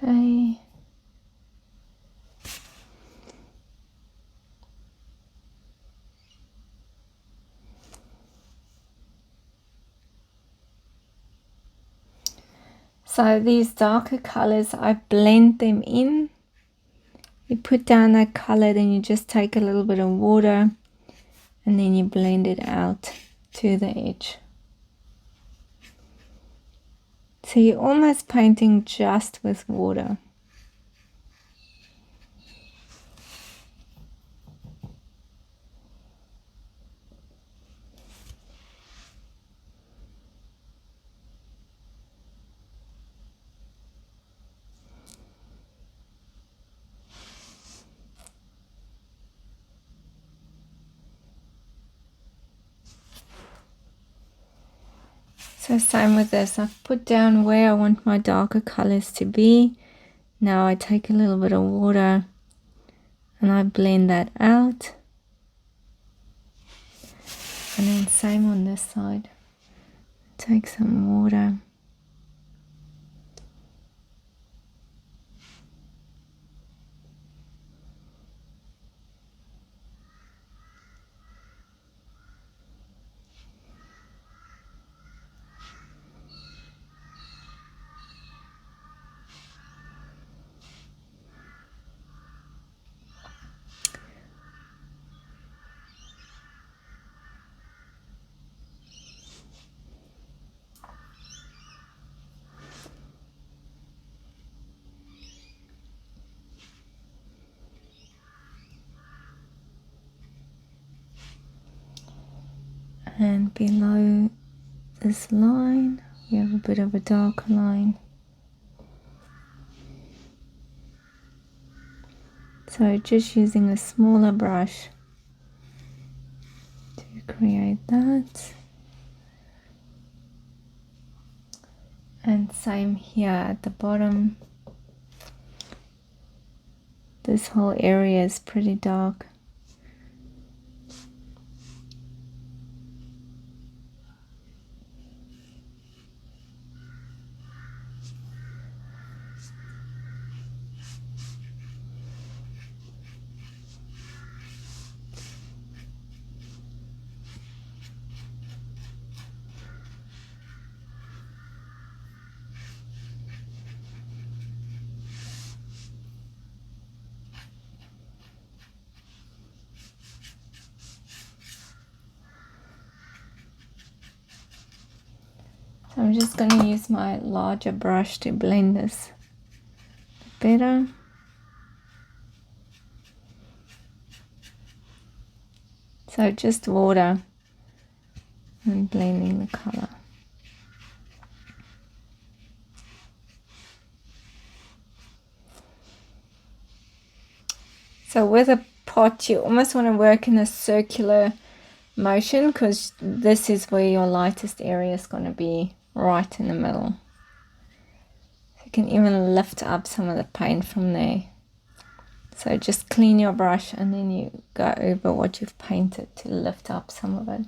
Okay. So these darker colors, I blend them in. You put down that color, then you just take a little bit of water and then you blend it out to the edge. So you're almost painting just with water. So same with this, I've put down where I want my darker colors to be. Now I take a little bit of water and I blend that out. And then same on this side. Take some water. And below this line, we have a bit of a darker line. So just using a smaller brush to create that. And same here at the bottom. This whole area is pretty dark. So I'm just going to use my larger brush to blend this better. So just water and blending the color. So with a pot, you almost want to work in a circular motion, because this is where your lightest area is going to be, right in the middle. You can even lift up some of the paint from there. So just clean your brush and then you go over what you've painted to lift up some of it.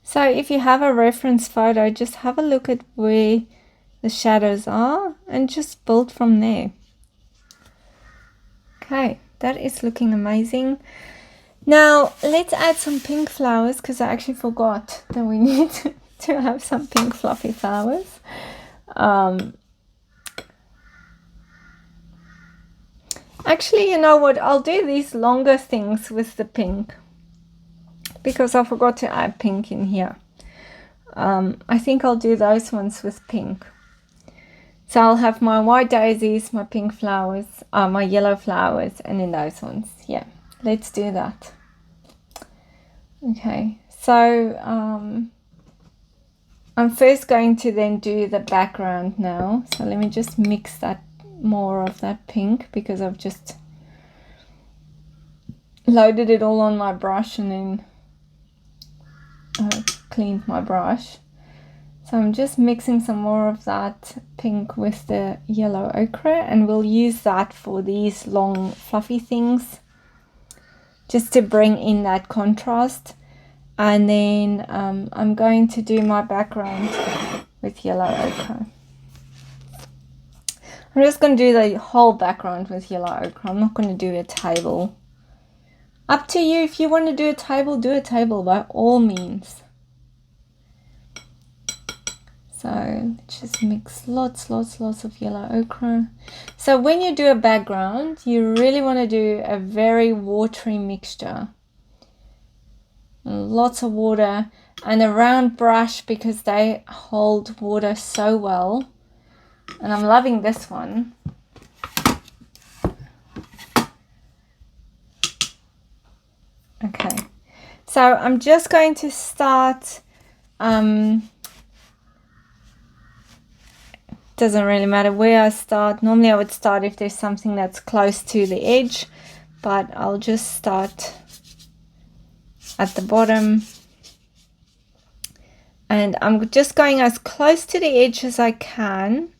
So if you have a reference photo, just have a look at where the shadows are and just build from there. Okay, that is looking amazing. Now let's add some pink flowers, because I actually forgot that we need to have some pink fluffy flowers. Actually, you know what? I'll do these longer things with the pink, because I forgot to add pink in here. I think I'll do those ones with pink. So I'll have my white daisies, my pink flowers, my yellow flowers, and then those ones. Yeah, let's do that. Okay, so I'm first going to then do the background now. So let me just mix that, more of that pink, because I've just loaded it all on my brush and then cleaned my brush. So I'm just mixing some more of that pink with the yellow ochre, and we'll use that for these long fluffy things, just to bring in that contrast. And then I'm going to do my background with yellow ochre. I'm just going to do the whole background with yellow ochre. I'm not going to do a table. Up to you. If you want to do a table by all means. So just mix lots of yellow ochre. So when you do a background, you really want to do a very watery mixture. Lots of water, and a round brush, because they hold water so well. And I'm loving this one. Okay, so I'm just going to start, doesn't really matter where I start. Normally I would start if there's something that's close to the edge, but I'll just start at the bottom. And I'm just going as close to the edge as I can.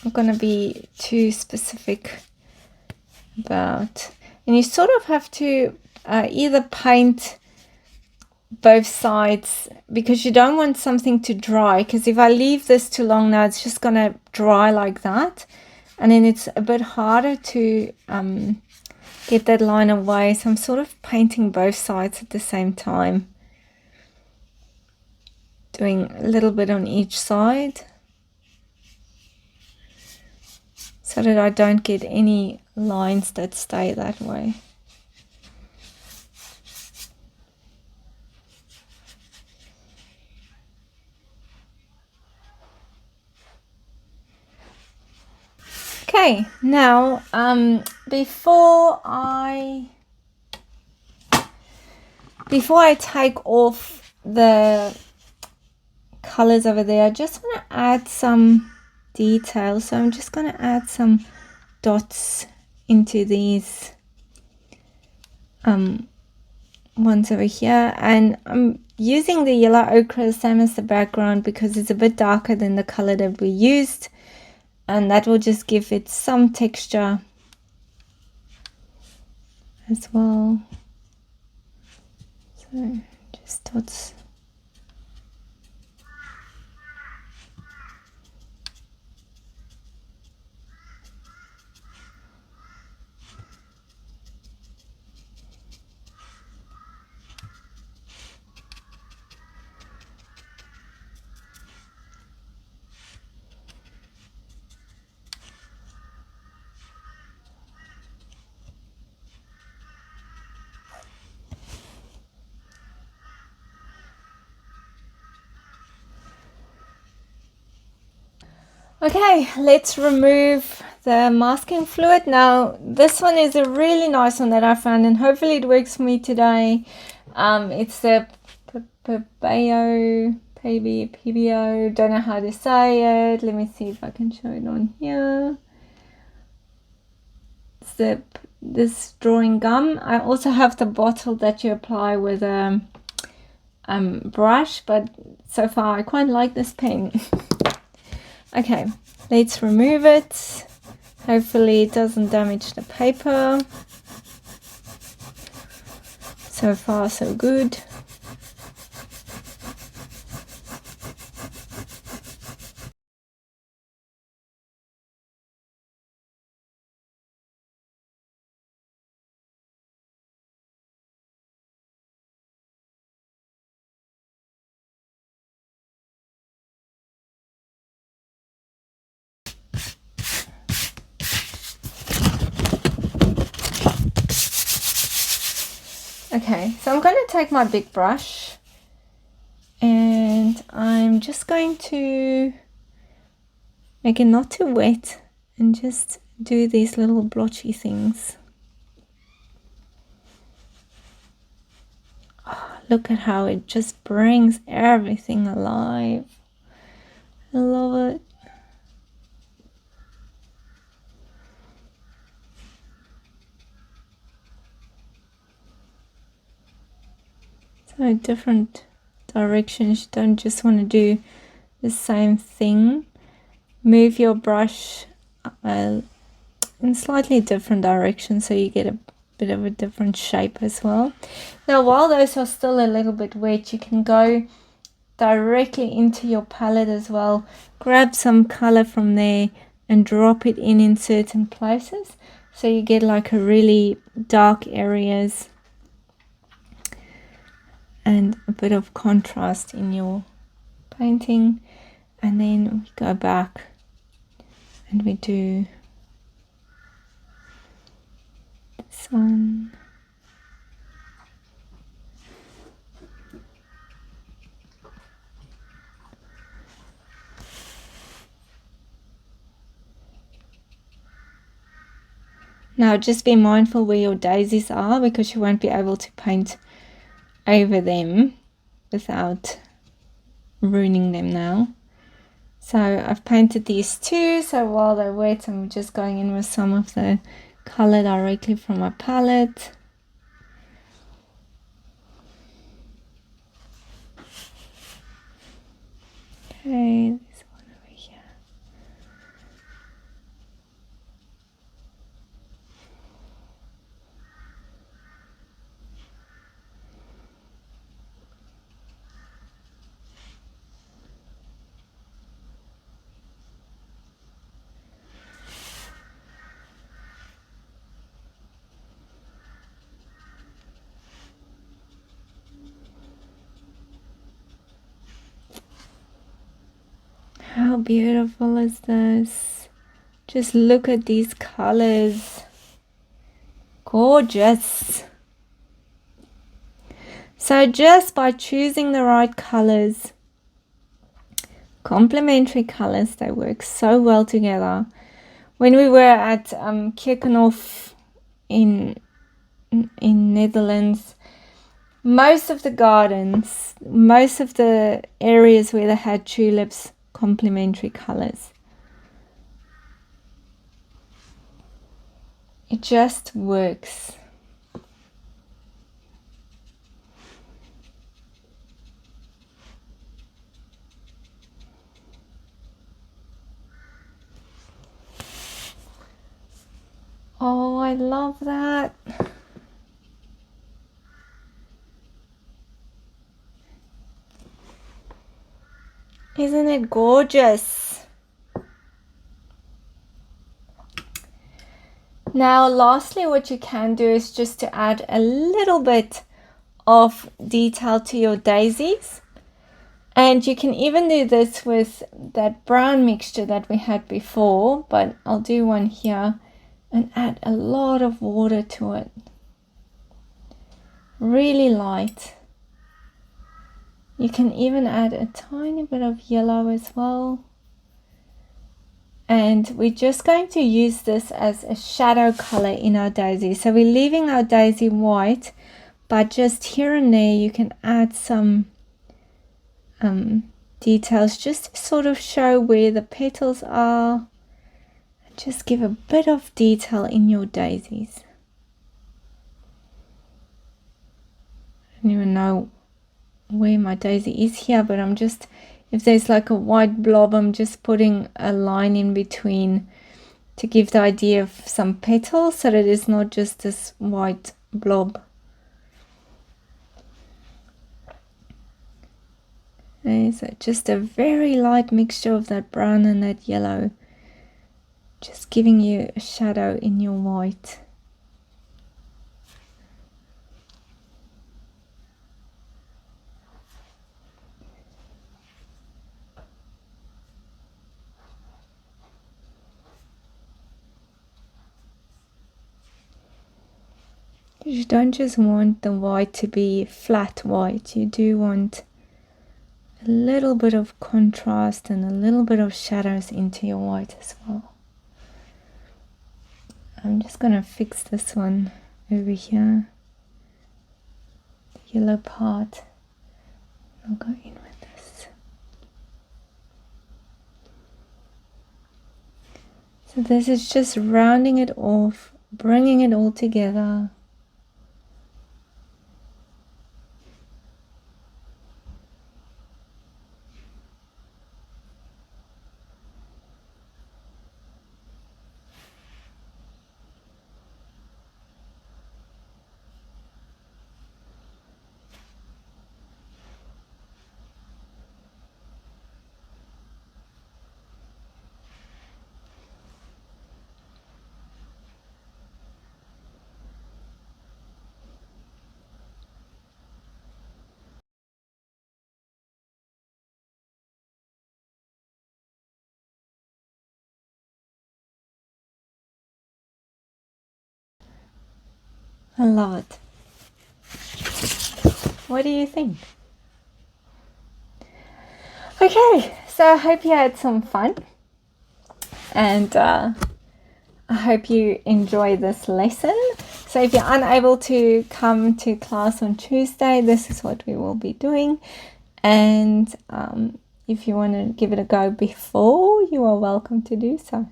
I'm not going to be too specific about, and you sort of have to either paint both sides, because you don't want something to dry, because if I leave this too long now, it's just going to dry like that, and then it's a bit harder to get that line away. So I'm sort of painting both sides at the same time, doing a little bit on each side, so that I don't get any lines that stay that way. Okay, now before I take off the colors over there, I just want to add some detail. So I'm just going to add some dots into these ones over here, and I'm using the yellow ochre same as the background, because it's a bit darker than the color that we used, and that will just give it some texture as well. So just dots. Okay, let's remove the masking fluid. Now, this one is a really nice one that I found, and hopefully it works for me today. It's the PBO, don't know how to say it. Let me see if I can show it on here. It's this drawing gum. I also have the bottle that you apply with a brush, but so far I quite like this pen. Okay, let's remove it. Hopefully it doesn't damage the paper. So far so good. Okay, so I'm going to take my big brush and I'm just going to make it not too wet and just do these little blotchy things. Oh, look at how it just brings everything alive. I love it. So different directions, you don't just want to do the same thing. Move your brush in slightly different directions so you get a bit of a different shape as well. Now while those are still a little bit wet, you can go directly into your palette as well. Grab some color from there and drop it in certain places so you get like a really dark areas and a bit of contrast in your painting. And then we go back and we do this one. Now just be mindful where your daisies are, because you won't be able to paint over them without ruining them now. So I've painted these two, so while they're wet I'm just going in with some of the color directly from my palette. Okay, this one over here. How beautiful is this? Just look at these colors. Gorgeous. So just by choosing the right colors, complementary colors, they work so well together. When we were at Keukenhof in Netherlands, most of the gardens, most of the areas where they had tulips, complementary colors. It just works. Oh, I love that. Isn't it gorgeous? Now, lastly, what you can do is just to add a little bit of detail to your daisies. And you can even do this with that brown mixture that we had before, but I'll do one here and add a lot of water to it. Really light. You can even add a tiny bit of yellow as well. And we're just going to use this as a shadow color in our daisy. So we're leaving our daisy white, but just here and there you can add some details just to sort of show where the petals are. Just give a bit of detail in your daisies. I don't even know where my daisy is here, but I'm just, if there's like a white blob, I'm just putting a line in between to give the idea of some petals so that it's not just this white blob. Okay, so just a very light mixture of that brown and that yellow, just giving you a shadow in your white. You don't just want the white to be flat white, you do want a little bit of contrast and a little bit of shadows into your white as well. I'm just going to fix this one over here, the yellow part. I'll go in with this. So this is just rounding it off, bringing it all together. I love it. What do you think? Okay, so I hope you had some fun, and I hope you enjoy this lesson. So if you're unable to come to class on Tuesday, this is what we will be doing. And if you want to give it a go before, you are welcome to do so.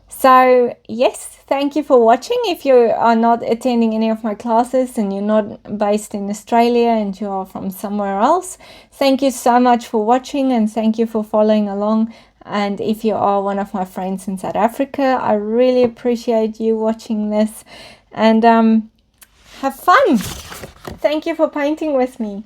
So yes, thank you for watching. If you are not attending any of my classes and you're not based in Australia and you are from somewhere else, thank you so much for watching and thank you for following along. And if you are one of my friends in South Africa, I really appreciate you watching this, and have fun. Thank you for painting with me.